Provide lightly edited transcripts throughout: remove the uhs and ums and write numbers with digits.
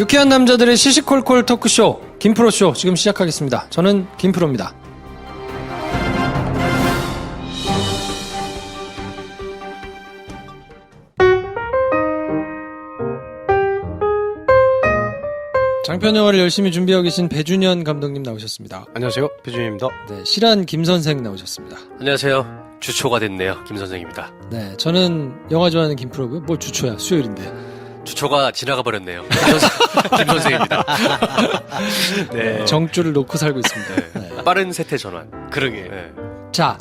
유쾌한 남자들의 시시콜콜 토크쇼 김프로쇼 지금 시작하겠습니다. 저는 김프로입니다. 장편 영화를 열심히 준비하고 계신 배준현 감독님 나오셨습니다. 안녕하세요, 배준현입니다. 네, 실한 김선생 나오셨습니다. 안녕하세요. 주초가 됐네요. 김선생입니다. 네, 저는 영화 좋아하는 김프로고요. 뭘 주초야, 수요일인데. 주초가 지나가 버렸네요. 김선생입니다. 네. 정주를 놓고 살고 있습니다. 네. 네. 빠른 세태 전환. 그러게. 네. 자,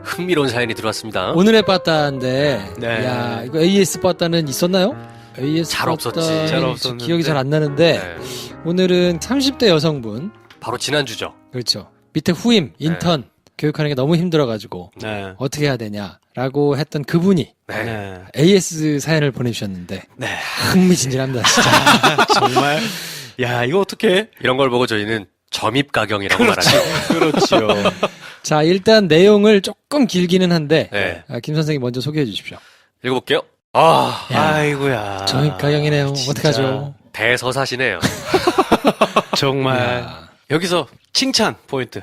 흥미로운 사연이 들어왔습니다. 오늘의 빠따인데, 네. 야, 이거 AS 빠따는 있었나요? AS 잘 없었지. 빠따는 잘 없었는데. 기억이 잘 안 나는데, 네. 오늘은 30대 여성분, 바로 지난주죠. 그렇죠. 밑에 후임, 인턴, 교육하는 게 너무 힘들어가지고, 네. 어떻게 해야 되냐라고 했던 그분이 네. 네. AS 사연을 보내주셨는데, 네. 흥미진진합니다, 진짜. 정말. 야, 이거 어떡해? 이런 걸 보고 저희는 점입가경이라고 말하죠. 그렇죠. 자, 일단 내용을 조금 길기는 한데, 네. 김 선생님 먼저 소개해 주십시오. 읽어볼게요. 야, 아이고야. 점입가경이네요. 진짜. 어떡하죠? 대서사시네요. 정말. 야. 여기서 칭찬 포인트.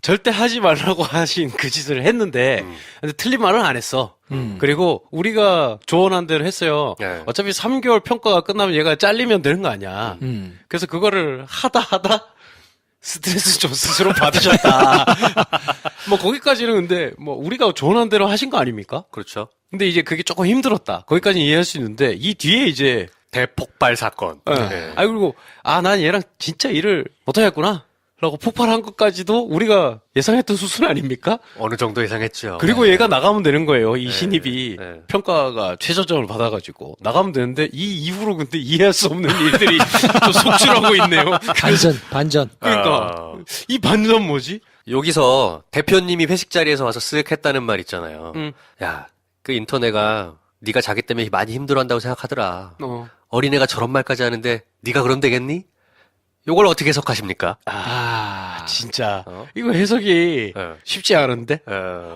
절대 하지 말라고 하신 그 짓을 했는데, 근데 틀린 말은 안 했어. 그리고 우리가 조언한 대로 했어요. 네. 어차피 3개월 평가가 끝나면 얘가 잘리면 되는 거 아니야. 그래서 그거를 하다 스트레스 좀 스스로 받으셨다. 뭐 거기까지는 근데 뭐 우리가 조언한 대로 하신 거 아닙니까? 그렇죠. 근데 이제 그게 조금 힘들었다. 거기까지는 이해할 수 있는데 이 뒤에 이제 대폭발 사건. 네. 아 그리고 난 얘랑 진짜 일을 못하겠구나. 라고 폭발한 것까지도 우리가 예상했던 수준 아닙니까? 어느 정도 예상했죠. 그리고 얘가 나가면 되는 거예요. 이 신입이 네. 평가가 최저점을 받아가지고 나가면 되는데 이 이후로 근데 이해할 수 없는 일들이 또 속출하고 있네요. 반전. 그러니까 이 반전 뭐지? 여기서 대표님이 회식 자리에서 와서 쓱 했다는 말 있잖아요. 응. 야, 그 인턴애가 네가 자기 때문에 많이 힘들어한다고 생각하더라. 어린애가 저런 말까지 하는데 네가 그럼 되겠니? 요걸 어떻게 해석하십니까? 진짜 이거 해석이 네. 쉽지 않은데.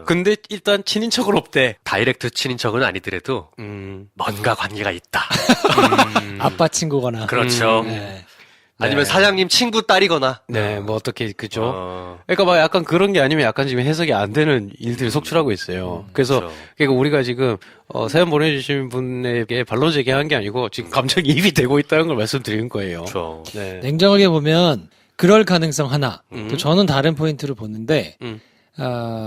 근데 일단 친인척은 없대. 다이렉트 친인척은 아니더라도 뭔가 관계가 있다. 아빠 친구거나. 그렇죠. 네. 아니면 사장님 친구 딸이거나. 네, 뭐 어떻게 그죠? 어, 그러니까 막 약간 그런 게 아니면 약간 지금 해석이 안 되는 일들이 속출하고 있어요. 그래서 그렇죠. 그러니까 우리가 지금 사연 보내주신 분에게 반론 제기한 게 아니고 지금 감정이입이 되고 있다는 걸 말씀드리는 거예요. 그렇죠. 네. 냉정하게 보면 그럴 가능성 하나. 또 저는 다른 포인트를 보는데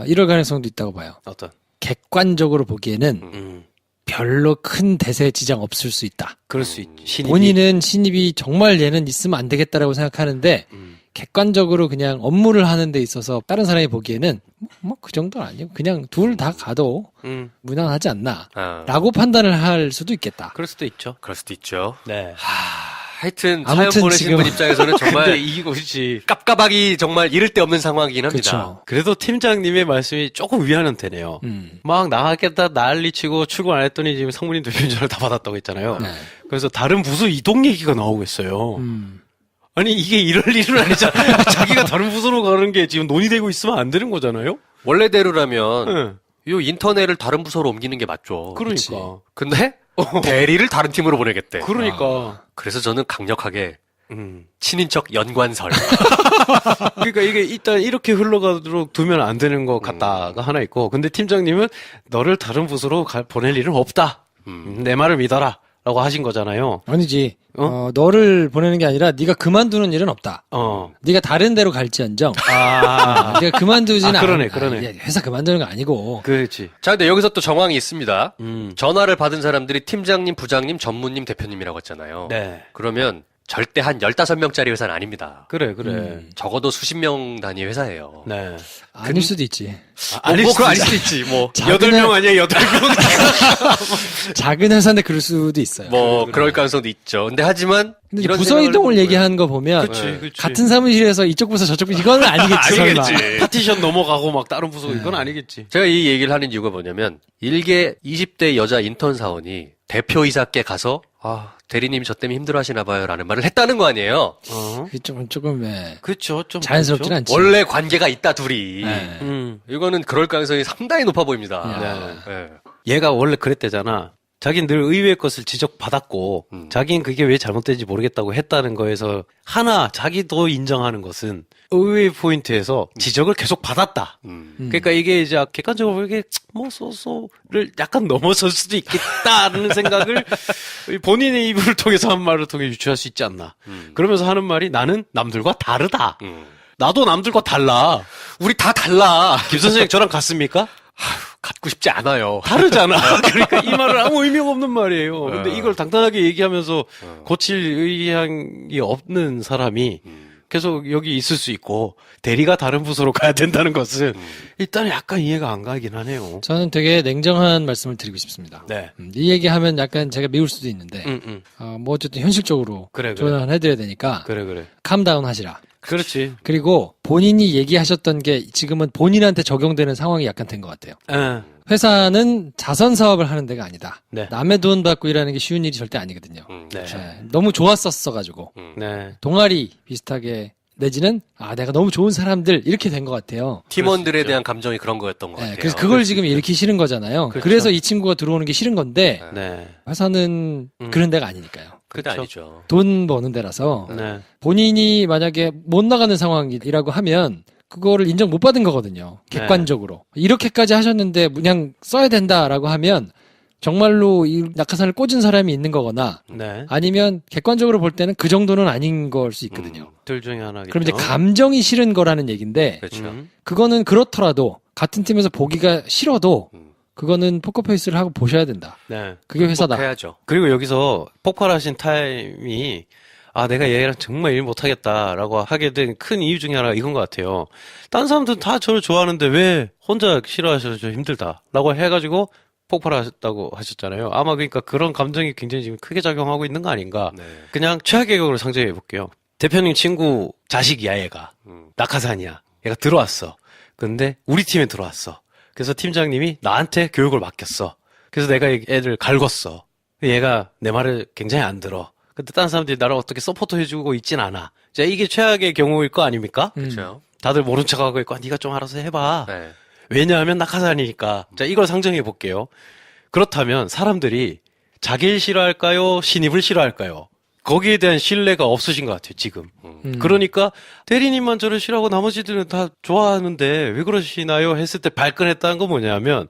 이럴 가능성도 있다고 봐요. 어떤? 객관적으로 보기에는 음. 별로 큰 대세 지장 없을 수 있다. 그럴 수 있지. 신입이. 본인은 신입이 정말 얘는 있으면 안 되겠다라고 생각하는데 객관적으로 그냥 업무를 하는 데 있어서 다른 사람이 보기에는 뭐 그 정도는 아니고 그냥 둘 다 가도 무난하지 않나 라고 판단을 할 수도 있겠다. 그럴 수도 있죠. 그럴 수도 있죠. 네. 하여튼 사연 아무튼 보내신 지금- 분 입장에서는 근데 정말 이것이 깝깝하기 정말 이를 데 없는 상황이긴 합니다. 그렇죠. 그래도 팀장님의 말씀이 조금 위안은 되네요. 막 나가겠다 난리치고 출근 안 했더니 지금 상무님 대표님 전화를 다 받았다고 했잖아요. 네. 그래서 다른 부서 이동 얘기가 나오고 있어요. 아니 이게 이럴 일은 아니잖아. 자기가 다른 부서로 가는 게 지금 논의되고 있으면 안 되는 거잖아요. 원래대로라면 네. 요 인턴애를 다른 부서로 옮기는 게 맞죠. 그러니까. 근데 대리를 다른 팀으로 보내겠대. 그러니까. 그래서 저는 강력하게 음. 친인척 연관설. 그러니까 이게 일단 이렇게 흘러가도록 두면 안 되는 것 같다가 하나 있고, 근데 팀장님은 너를 다른 부서로 보낼 일은 없다. 내 말을 믿어라. 라고 하신 거잖아요. 아니지. 너를 보내는 게 아니라 네가 그만두는 일은 없다. 어. 네가 다른 데로 갈지언정. 네가 그만두지는 그러네, 않아. 그러네. 이게 회사 그만두는 거 아니고. 그렇지. 자, 근데 여기서 또 정황이 있습니다. 전화를 받은 사람들이 팀장님, 부장님, 전무님, 대표님이라고 했잖아요. 네. 그러면 절대 한 15명짜리 회사는 아닙니다. 그래. 적어도 수십 명 단위 회사예요. 네. 아닐 수도 있지. 아닐 그건 아닐 수도 수도 있지. 뭐, 작은 8명 아니야, 8명. 작은 회사인데 그럴 수도 있어요. 그럴 가능성도 있죠. 근데 하지만 근데 이런 부서 생각을 이동을 해보면 얘기한 거 보면 그치. 같은 사무실에서 이쪽 부서 저쪽 부서 이건 아니겠지. 설마. 파티션 넘어가고 막 다른 부서 이건 아니겠지. 제가 이 얘기를 하는 이유가 뭐냐면 일개 20대 여자 인턴 사원이 대표이사께 가서 대리님이 저 때문에 힘들어하시나 봐요 라는 말을 했다는 거 아니에요. 그게 조금 그렇죠. 좀 자연스럽진 그렇죠. 않지. 원래 관계가 있다 둘이. 네. 이거는 그럴 가능성이 상당히 높아 보입니다. 네. 네. 얘가 원래 그랬대잖아. 자기는 늘 의외의 것을 지적받았고 자기는 그게 왜 잘못된지 모르겠다고 했다는 거에서 하나 자기도 인정하는 것은 의외의 포인트에서 지적을 계속 받았다. 그러니까 이게 이제 객관적으로 이게 뭐 소소를 약간 넘어설 수도 있겠다는 생각을 본인의 입을 통해서 한 말을 통해 유추할 수 있지 않나. 그러면서 하는 말이 나는 남들과 다르다. 나도 남들과 달라. 우리 다 달라. 김 선생님 저랑 같습니까? 갖고 싶지 않아요. 다르잖아. 그러니까 이 말은 아무 의미가 없는 말이에요. 근데 이걸 당당하게 얘기하면서 고칠 의향이 없는 사람이 계속 여기 있을 수 있고 대리가 다른 부서로 가야 된다는 것은 일단 약간 이해가 안 가긴 하네요. 저는 되게 냉정한 말씀을 드리고 싶습니다. 네. 이 얘기하면 약간 제가 미울 수도 있는데 뭐 어쨌든 현실적으로 그래. 조언을 해드려야 되니까 그래. 캄다운 하시라. 그렇지. 그리고 본인이 얘기하셨던 게 지금은 본인한테 적용되는 상황이 약간 된 것 같아요. 회사는 자선 사업을 하는 데가 아니다. 네. 남의 돈 받고 일하는 게 쉬운 일이 절대 아니거든요. 네. 너무 좋았었어가지고 네. 동아리 비슷하게 내지는 내가 너무 좋은 사람들 이렇게 된 것 같아요. 팀원들에 대한 감정이 그런 거였던 것 같아요. 그래서 그걸 지금 일으키기 싫은 거잖아요. 그렇죠. 그래서 이 친구가 들어오는 게 싫은 건데 네. 회사는 그런 데가 아니니까요. 그게 아니죠. 돈 버는 데라서 네. 본인이 만약에 못 나가는 상황이라고 하면 그거를 인정 못 받은 거거든요. 객관적으로. 이렇게까지 하셨는데 그냥 써야 된다라고 하면 정말로 이 낙하산을 꽂은 사람이 있는 거거나 네. 아니면 객관적으로 볼 때는 그 정도는 아닌 걸 수 있거든요. 둘 중에 하나겠죠. 그럼 이제 감정이 싫은 거라는 얘기인데 그렇죠. 그거는 그렇더라도 같은 팀에서 보기가 싫어도 그거는 포커페이스를 하고 보셔야 된다. 네. 그게 회사다. 해야죠. 그리고 여기서 폭발하신 타임이 내가 얘랑 정말 일 못하겠다라고 하게 된 큰 이유 중에 하나가 이건 것 같아요. 딴 사람들은 다 저를 좋아하는데 왜 혼자 싫어하셔서 좀 힘들다라고 해가지고 폭발하셨다고 하셨잖아요. 아마 그러니까 그런 감정이 굉장히 지금 크게 작용하고 있는 거 아닌가. 네. 그냥 최악의 경우를 상정해 볼게요. 대표님 친구 자식이야 얘가. 낙하산이야. 얘가 들어왔어. 근데 우리 팀에 들어왔어. 그래서 팀장님이 나한테 교육을 맡겼어. 그래서 내가 애들 갈궜어. 얘가 내 말을 굉장히 안 들어. 근데 다른 사람들이 나를 어떻게 서포트 해주고 있진 않아. 자, 이게 최악의 경우일 거 아닙니까? 그렇죠. 다들 모른 척하고 있고, 네가 좀 알아서 해봐. 네. 왜냐하면 낙하산이니까. 자, 이걸 상정해 볼게요. 그렇다면 사람들이 자기를 싫어할까요? 신입을 싫어할까요? 거기에 대한 신뢰가 없으신 것 같아요, 지금. 그러니까 대리님만 저를 싫어하고 나머지들은 다 좋아하는데 왜 그러시나요? 했을 때 발끈했다는 건 뭐냐면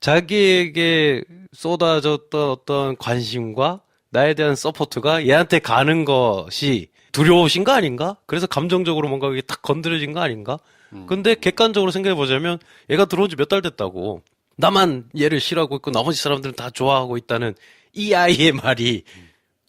자기에게 쏟아졌던 어떤 관심과 나에 대한 서포트가 얘한테 가는 것이 두려우신 거 아닌가? 그래서 감정적으로 뭔가 이게 딱 건드려진 거 아닌가? 근데 객관적으로 생각해 보자면 얘가 들어온 지 몇 달 됐다고. 나만 얘를 싫어하고 있고 나머지 사람들은 다 좋아하고 있다는 이 아이의 말이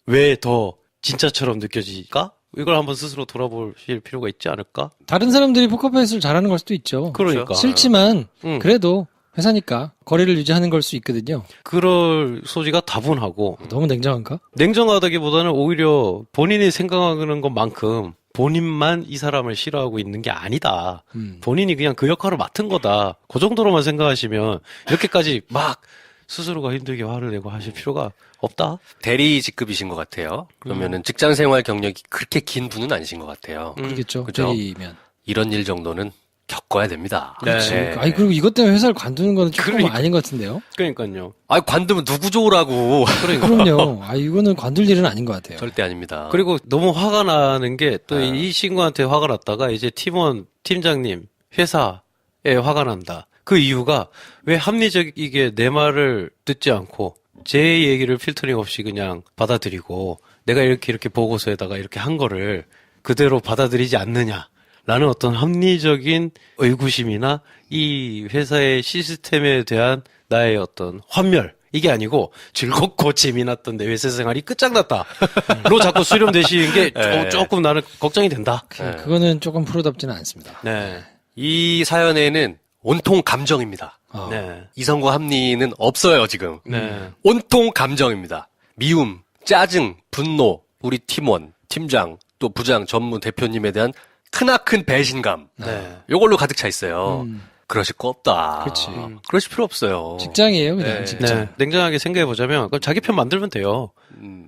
왜 더 진짜처럼 느껴질까? 이걸 한번 스스로 돌아보실 필요가 있지 않을까? 다른 사람들이 포커페이스를 잘하는 걸 수도 있죠. 그러니까. 싫지만 그래도 회사니까 거리를 유지하는 걸 수 있거든요. 그럴 소지가 다분하고 너무 냉정한가? 냉정하다기보다는 오히려 본인이 생각하는 것만큼 본인만 이 사람을 싫어하고 있는 게 아니다. 본인이 그냥 그 역할을 맡은 거다. 그 정도로만 생각하시면 이렇게까지 막 스스로가 힘들게 화를 내고 하실 필요가 없다. 대리 직급이신 것 같아요. 그러면은 직장 생활 경력이 그렇게 긴 분은 아니신 것 같아요. 그렇겠죠. 그죠? 대리면. 이런 일 정도는 겪어야 됩니다. 그렇지. 네. 아니 그리고 이것 때문에 회사를 관두는 건 조금 그러니까. 아닌 것 같은데요. 그러니까요. 관두면 누구 좋으라고. 그럼요. 이거는 관둘 일은 아닌 것 같아요. 절대 아닙니다. 그리고 너무 화가 나는 게 또 이 친구한테 화가 났다가 이제 팀원, 팀장님, 회사에 화가 난다. 그 이유가 왜 합리적이게 내 말을 듣지 않고 제 얘기를 필터링 없이 그냥 받아들이고 내가 이렇게 보고서에다가 이렇게 한 거를 그대로 받아들이지 않느냐라는 어떤 합리적인 의구심이나 이 회사의 시스템에 대한 나의 어떤 환멸 이게 아니고 즐겁고 재미났던 내 회사 생활이 끝장났다로 자꾸 수렴되시는 게 조금 나는 걱정이 된다. 그거는 조금 프로답지는 않습니다. 네. 이 사연에는 온통 감정입니다. 네. 이성과 합리는 없어요, 지금. 네. 온통 감정입니다. 미움, 짜증, 분노, 우리 팀원, 팀장, 또 부장, 전무, 대표님에 대한 크나큰 배신감. 네. 요걸로 가득 차 있어요. 그러실 거 없다. 그렇지. 그러실 필요 없어요. 직장이에요, 그냥 네. 직장. 네. 냉정하게 생각해 보자면 그럼 자기 편 만들면 돼요.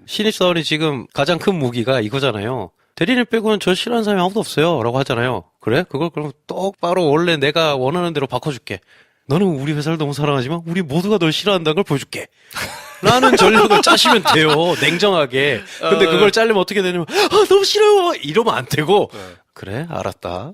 신입사원이 지금 가장 큰 무기가 이거잖아요. 대리를 빼고는 저 싫어하는 사람이 아무도 없어요. 라고 하잖아요. 그래? 그걸 그럼 똑바로 원래 내가 원하는 대로 바꿔줄게. 너는 우리 회사를 너무 사랑하지만 우리 모두가 널 싫어한다는 걸 보여줄게. 라는 전략을 짜시면 돼요. 냉정하게. 근데 그걸 짜려면 어떻게 되냐면 너무 싫어요. 이러면 안 되고 그래 알았다.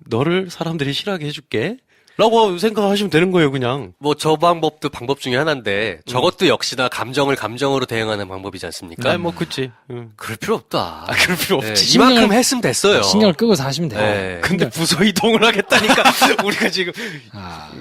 너를 사람들이 싫어하게 해줄게. 라고 생각하시면 되는 거예요, 그냥. 뭐 저 방법도 방법 중에 하나인데 저것도 역시나 감정을 감정으로 대응하는 방법이지 않습니까? 뭐 그치. 그럴 필요 없다. 그럴 필요 없지. 이만큼 했으면 됐어요. 신경을 끄고 사시면 돼요. 네. 근데 부서 이동을 하겠다니까 우리가 지금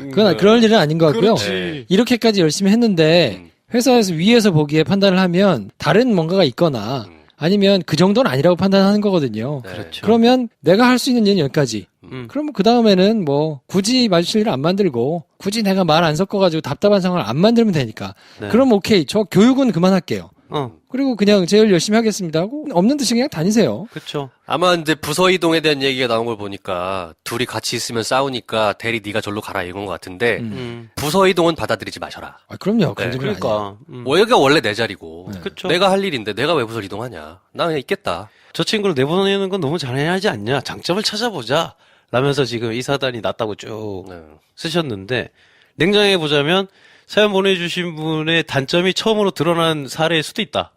그건 그럴 일은 아닌 것 같고요. 그렇지. 이렇게까지 열심히 했는데 회사에서 위에서 보기에 판단을 하면 다른 뭔가가 있거나 아니면 그 정도는 아니라고 판단하는 거거든요. 네. 그렇죠. 그러면 내가 할 수 있는 일은 여기까지. 그러면 그 다음에는 뭐 굳이 마주칠 일을 안 만들고 굳이 내가 말 안 섞어가지고 답답한 상황을 안 만들면 되니까. 네. 그럼 오케이. 저 교육은 그만할게요. 그리고 그냥 제 일 열심히 하겠습니다 하고 없는 듯이 그냥 다니세요. 그렇죠. 아마 이제 부서 이동에 대한 얘기가 나온 걸 보니까 둘이 같이 있으면 싸우니까 대리 네가 절로 가라 이건 것 같은데 부서 이동은 받아들이지 마셔라. 그럼요. 건드리면 그러니까. 여기가 원래 내 자리고 그쵸. 내가 할 일인데 내가 왜 부서 이동하냐. 나 그냥 있겠다. 저 친구를 내보내는 건 너무 잘해야지 않냐. 장점을 찾아보자. 라면서 지금 이 사단이 났다고 쭉 쓰셨는데 냉정하게 보자면 사연 보내주신 분의 단점이 처음으로 드러난 사례일 수도 있다.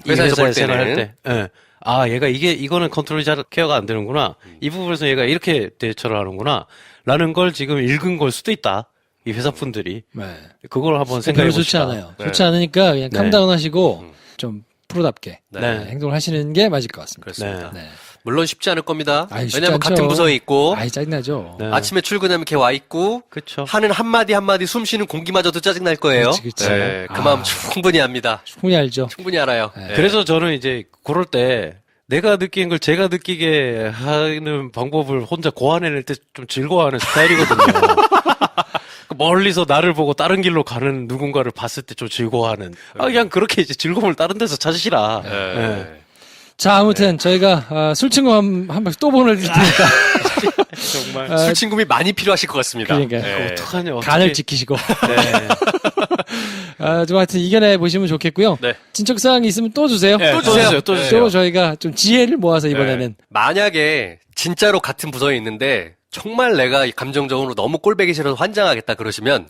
회사에서 볼 생활할 때는. 때. 예. 아, 얘가 이거는 컨트롤이 잘 케어가 안 되는구나. 이 부분에서 얘가 이렇게 대처를 하는구나. 라는 걸 지금 읽은 걸 수도 있다. 이 회사분들이. 네. 그걸 한번 별로 생각해 좋지 보시다. 않아요. 좋지 않으니까 그냥 캄다운 하시고 좀 프로답게 네. 행동을 하시는 게 맞을 것 같습니다. 그렇습니다. 네. 물론 쉽지 않을 겁니다. 아이, 쉽지 왜냐면 않죠. 같은 부서에 있고 아이, 짜증나죠. 네. 아침에 출근하면 걔 와 있고 그쵸. 하는 한마디 한마디 숨 쉬는 공기마저도 짜증날 거예요. 그치. 네, 그 마음 충분히 압니다. 충분히 알죠. 충분히 알아요. 네. 네. 그래서 저는 이제 그럴 때 내가 느낀 걸 제가 느끼게 하는 방법을 혼자 고안해낼 때 좀 즐거워하는 스타일이거든요. 멀리서 나를 보고 다른 길로 가는 누군가를 봤을 때 좀 즐거워하는. 그냥 그렇게 이제 즐거움을 다른 데서 찾으시라. 네. 자, 아무튼 저희가 술친구 한 방씩 또 보내드릴 테니까. 정말. 술친구미 많이 필요하실 것 같습니다. 그러니까요. 네. 어떡하냐. 간을 지키시고. 네. 좀 하여튼 이겨내 보시면 좋겠고요. 네. 진척사항이 있으면 또 주세요. 네, 또 주세요. 또 네. 주세요. 또 저희가 좀 지혜를 모아서 이번에는. 네. 만약에 진짜로 같은 부서에 있는데 정말 내가 감정적으로 너무 꼴배기 싫어서 환장하겠다 그러시면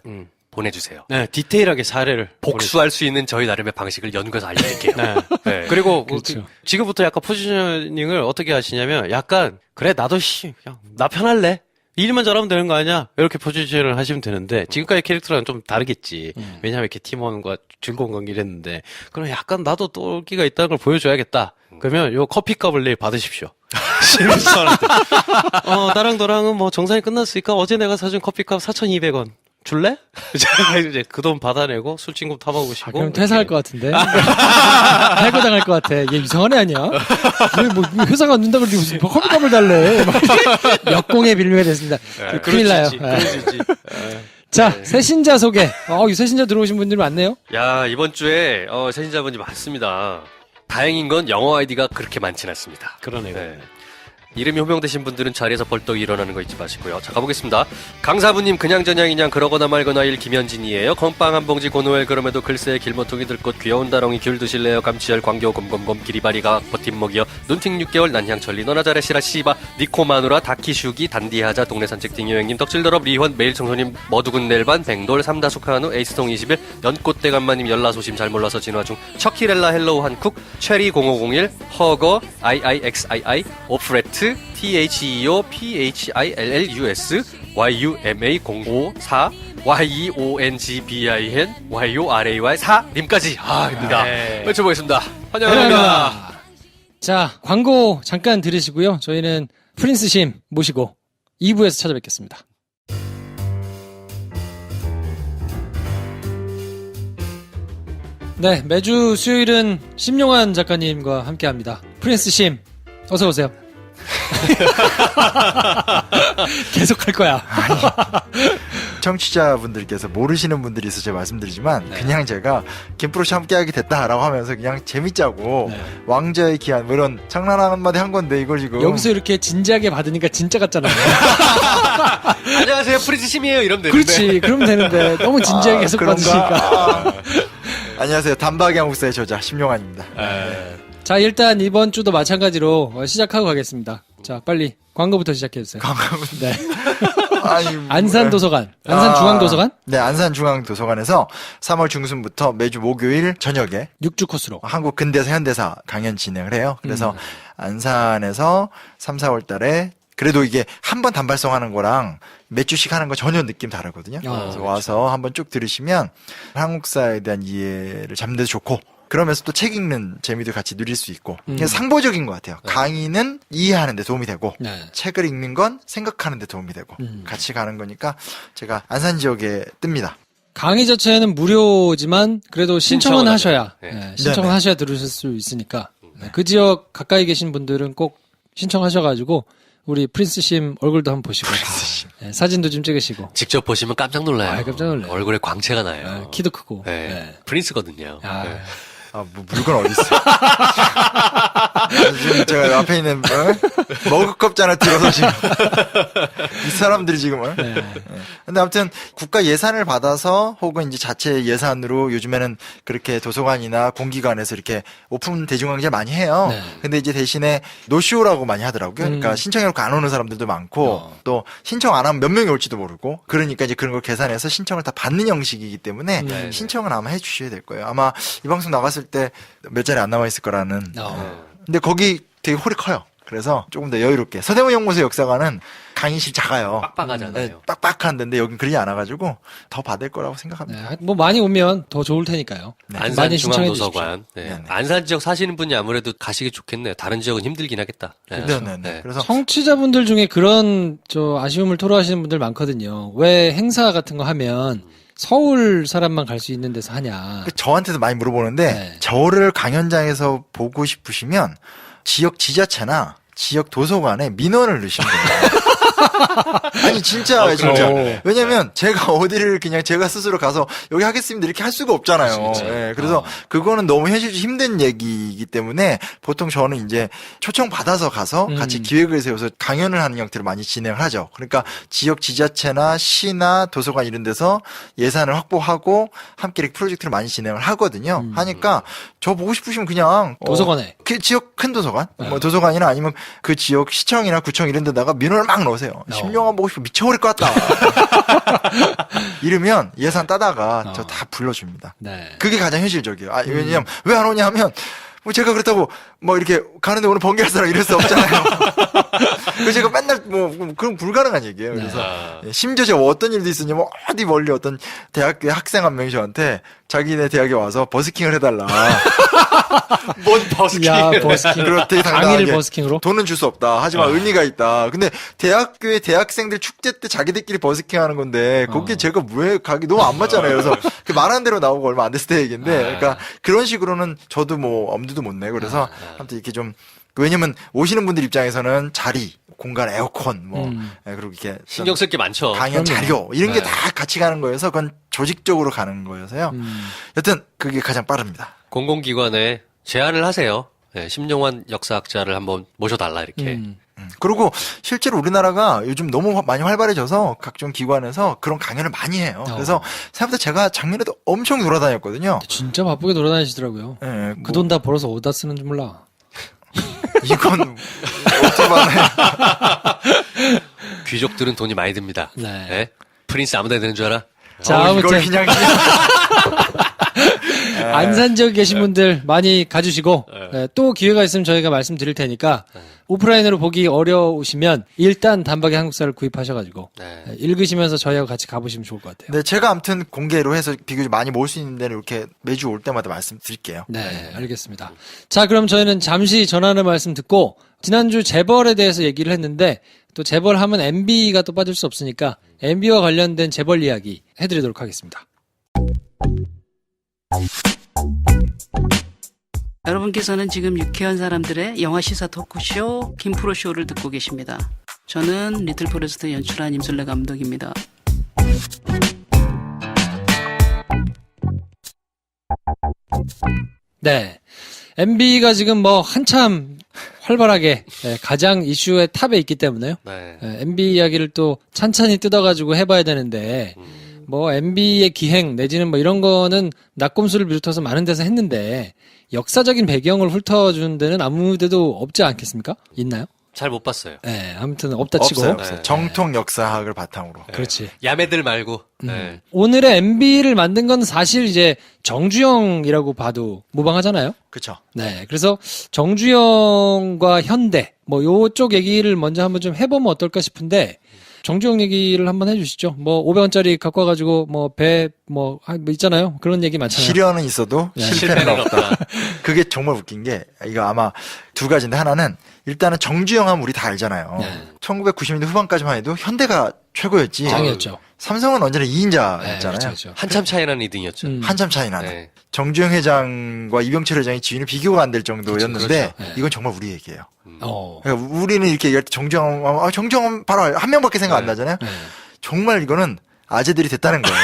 보내주세요. 네, 디테일하게 사례를. 복수할 수 있는 저희 나름의 방식을 연구해서 알려드릴게요. 네. 네. 그리고 그렇죠. 지금부터 약간 포지셔닝을 어떻게 하시냐면 약간 그래 나도 그냥 나 편할래. 일만 잘하면 되는 거 아니야? 이렇게 포지션을 하시면 되는데 지금까지 캐릭터랑 좀 다르겠지. 왜냐하면 이렇게 팀원과 즐거운 관계를 했는데 그럼 약간 나도 똘끼가 있다는 걸 보여줘야겠다. 그러면 요 커피값을 내일 받으십시오. 신입사원한테. 나랑 너랑은 뭐 정산이 끝났으니까 어제 내가 사준 커피값 4,200원. 줄래? 이제 그 돈 받아내고 술친구 타먹으시고. 그럼 퇴사할 것 같은데. 해고당할 것 같아. 얘 이상한 애 아니야? 왜 회사가 안 된다고 그러지 무슨 커피값을 달래. 역공에 빌미가 됐습니다. 큰일 나요. 그러지. 자, 새신자 소개. 이 새신자 들어오신 분들이 많네요. 야, 이번 주에 새신자분이 많습니다. 다행인 건 영어 아이디가 그렇게 많진 않습니다. 그러네요. 네. 이름이 호명되신 분들은 자리에서 벌떡 일어나는 거 잊지 마시고요. 자, 가보겠습니다. 강사부님 그냥저냥이냥 그러거나 말거나 일 김현진이에요. 건빵 한 봉지 고노엘 그럼에도 글쎄 길모퉁이 들꽃 귀여운 다롱이 귤 드실래요. 감치열 광교 곰곰곰 기리바리가 버팀먹이요. 눈팅 6개월 난향천리 너나 잘해 시라 씨바 니코 마누라 다키슈기 단디하자 동네 산책팅 여행님 덕질더럽 리현 매일 청소님 머두근 넬반 백돌 삼다숙한우 에이스통 21 연꽃대 간마님 연라소심 잘 몰라서 진화중 척키렐라 헬로우 한쿡 체리 0501 허거 IIXII 오프레트 THEO PHILLUS YUMA054 YEONGBIN YORAY 4님까지 입니다. 네. 외쳐보겠습니다. 환영합니다. 자, 광고 잠깐 들으시고요. 저희는 프린스심 모시고 2부에서 찾아뵙겠습니다. 네, 매주 수요일은 심용환 작가님과 함께합니다. 프린스심, 어서 오세요. 계속 할 거야. 청취자분들께서 모르시는 분들이 있어서 제가 말씀드리지만 그냥 제가 김프로씨 함께하게 됐다라고 하면서 그냥 재밌자고 왕자의 기한 뭐 이런 장난 한마디 한 건데 이걸 지금 여기서 이렇게 진지하게 받으니까 진짜 같잖아요. 안녕하세요 프린스심이에요 이러면 되는데. 그렇지, 그러면 되는데 너무 진지하게 계속 받으니까. 안녕하세요. 단박양 국사의 저자 심용환입니다. 자, 일단 이번 주도 마찬가지로 시작하고 가겠습니다. 자, 빨리 광고부터 시작해주세요. 광고 네. 안산도서관, 안산중앙도서관? 네, 안산중앙도서관에서 3월 중순부터 매주 목요일 저녁에 6주 코스로. 한국 근대사 현대사 강연 진행을 해요. 그래서 안산에서 3, 4월 달에 그래도 이게 한 번 단발성하는 거랑 몇 주씩 하는 거 전혀 느낌 다르거든요. 그래서 와서 한번 쭉 들으시면 한국사에 대한 이해를 잡는 데도 좋고 그러면서 또 책 읽는 재미도 같이 누릴 수 있고 그냥 상보적인 것 같아요. 강의는 이해하는 데 도움이 되고 책을 읽는 건 생각하는 데 도움이 되고 같이 가는 거니까 제가 안산 지역에 뜹니다. 강의 자체는 무료지만 그래도 신청은 하셔야 신청은 네네. 하셔야 들으실 수 있으니까 그 지역 가까이 계신 분들은 꼭 신청하셔가지고 우리 프린스심 얼굴도 한번 보시고 사진도 좀 찍으시고 직접 보시면 깜짝 놀라요. 깜짝 놀라요. 얼굴에 광채가 나요. 키도 크고 프린스거든요. 네. 뭐 물건 어디 있어? 지금 제가 앞에 있는 머그컵 잔을 들어서 지금 이 사람들이 지금 근데 아무튼 국가 예산을 받아서 혹은 이제 자체 예산으로 요즘에는 그렇게 도서관이나 공기관에서 이렇게 오픈 대중강좌 많이 해요. 근데 이제 대신에 노쇼라고 많이 하더라고요. 그러니까 신청해놓고 안 오는 사람들도 많고 또 신청 안 하면 몇 명이 올지도 모르고 그러니까 이제 그런 걸 계산해서 신청을 다 받는 형식이기 때문에 신청은 아마 해주셔야 될 거예요. 아마 이 방송 나갔을 때 몇 자리 안 남아 있을 거라는. 근데 거기 되게 홀이 커요. 그래서 조금 더 여유롭게. 서대문 연구소 역사관은 강의실 작아요. 빡빡하잖아요. 네, 빡빡한 데인데 여긴 그러지 않아가지고 더 받을 거라고 생각합니다. 뭐 많이 오면 더 좋을 테니까요. 많이 신청해 주십시오. 안산중앙도서관. 안산 지역 사시는 분이 아무래도 가시기 좋겠네요. 다른 지역은 힘들긴 하겠다. 그래서 청취자분들 중에 그런 아쉬움을 토로하시는 분들 많거든요. 왜 행사 같은 거 하면 서울 사람만 갈 수 있는 데서 하냐. 저한테도 많이 물어보는데 저를 강연장에서 보고 싶으시면 지역 지자체나 지역 도서관에 민원을 넣으시면 돼요. 아니 진짜. 왜냐면 제가 어디를 그냥 제가 스스로 가서 여기 하겠습니다 이렇게 할 수가 없잖아요. 그래서 그거는 너무 현실적으로 힘든 얘기이기 때문에 보통 저는 이제 초청 받아서 가서 같이 기획을 세워서 강연을 하는 형태로 많이 진행을 하죠. 그러니까 지역 지자체나 시나 도서관 이런 데서 예산을 확보하고 함께 이렇게 프로젝트를 많이 진행을 하거든요. 하니까 저 보고 싶으시면 그냥 도서관에 그 지역 큰 도서관, 뭐 도서관이나 아니면 그 지역 시청이나 구청 이런 데다가 민원을 막 넣으세요. 심령환 보고 싶으면 미쳐버릴 것 같다. 이러면 예산 따다가 저 다 불러줍니다. 그게 가장 현실적이에요. 왜냐면 왜 안 오냐 하면 뭐 제가 그렇다고 뭐 이렇게 가는데 오늘 번개할 사람 이럴 수 없잖아요. 그래서 제가 맨날 뭐 그럼 불가능한 얘기예요. 그래서 심지어 제가 어떤 일도 있었냐면 어디 멀리 어떤 대학교 학생 한 명이 저한테 자기네 대학에 와서 버스킹을 해달라. 뭔 버스킹? 야, 버스킹. 그렇게 강의를 버스킹으로? 돈은 줄 수 없다. 하지만 의미가 있다. 근데 대학교에 대학생들 축제 때 자기들끼리 버스킹 하는 건데 거기에 제가 왜 가기 너무 안 맞잖아요. 그래서 그 말한 대로 나오고 얼마 안 됐을 때 얘기인데 그러니까 그런 식으로는 저도 뭐 엄두도 못 내고 그래서 아무튼 이렇게 좀 왜냐면 오시는 분들 입장에서는 자리, 공간, 에어컨 그리고 이렇게 신경 쓸 게 많죠. 강연 자료 이런 게 다 같이 가는 거여서 그건 조직적으로 가는 거여서요. 여튼 그게 가장 빠릅니다. 공공기관에 제안을 하세요. 심령환 역사학자를 한번 모셔달라 이렇게. 그리고 실제로 우리나라가 요즘 너무 많이 활발해져서 각종 기관에서 그런 강연을 많이 해요. 그래서 생각보다 제가 작년에도 엄청 돌아다녔거든요. 진짜 바쁘게 돌아다니시더라고요. 그 돈 다 벌어서 어디다 쓰는지 몰라. 이건 어떻게 말해? 귀족들은 돈이 많이 듭니다. 프린스 아무데나 되는 줄 알아? 자, 아무튼 그냥 안산 지역에 계신 분들 많이 가주시고 또 기회가 있으면 저희가 말씀드릴 테니까 오프라인으로 보기 어려우시면 일단 단박에 한국사를 구입하셔가지고 읽으시면서 저희하고 같이 가보시면 좋을 것 같아요. 네, 제가 아무튼 공개로 해서 비교적 많이 모을 수 있는 데는 이렇게 매주 올 때마다 말씀드릴게요. 네, 알겠습니다. 자, 그럼 저희는 잠시 전하는 말씀 듣고 지난주 재벌에 대해서 얘기를 했는데 또 재벌 하면 MB가 또 빠질 수 없으니까 MB와 관련된 재벌 이야기 해드리도록 하겠습니다. 여러분께서는 지금 유쾌한 사람들의 영화 시사 토크쇼 김프로쇼를 듣고 계십니다. 저는 리틀 포레스트 연출한 임술래 감독입니다. 네. MB가 지금 뭐 한참 활발하게 가장 이슈의 탑에 있기 때문에요. MB 이야기를 또 찬찬히 뜯어가지고 해봐야 되는데 뭐 MB의 기행 내지는 뭐 이런 거는 낙곰수를 비롯해서 많은 데서 했는데 역사적인 배경을 훑어주는 데는 아무 데도 없지 않겠습니까? 있나요? 잘 못 봤어요. 네, 아무튼 없다 치고. 없어요, 없어요. 네. 정통 역사학을 바탕으로. 그렇지. 야매들 말고. 네. 오늘의 MB를 만든 건 사실 이제 정주영이라고 봐도 무방하잖아요. 그렇죠. 네, 그래서 정주영과 현대 뭐 요쪽 얘기를 먼저 한번 좀 해보면 어떨까 싶은데 정주영 얘기를 한번 해주시죠. 뭐 500원짜리 갖고 와가지고 뭐 배 뭐 있잖아요. 그런 얘기 많잖아요. 시련은 있어도 네. 실패는 없다. 그게 정말 웃긴 게 이거 아마 두 가지인데 하나는 일단은 정주영 하면 우리 다 알잖아요. 네. 1990년대 후반까지만 해도 현대가 최고였지. 짱이었죠. 삼성은 언제나 2인자였잖아요. 네, 그렇죠, 그렇죠. 한참 차이 나는 2등이었죠. 한참 차이 나는. 네. 정주영 회장과 이병철 회장의 지위는 비교가 안 될 정도였는데 그렇죠. 네. 이건 정말 우리 얘기예요. 어. 그러니까 우리는 이렇게 얘기할 때 정주영 바로 한 명밖에 생각 안 나잖아요. 네. 정말 이거는 아재들이 됐다는 거예요.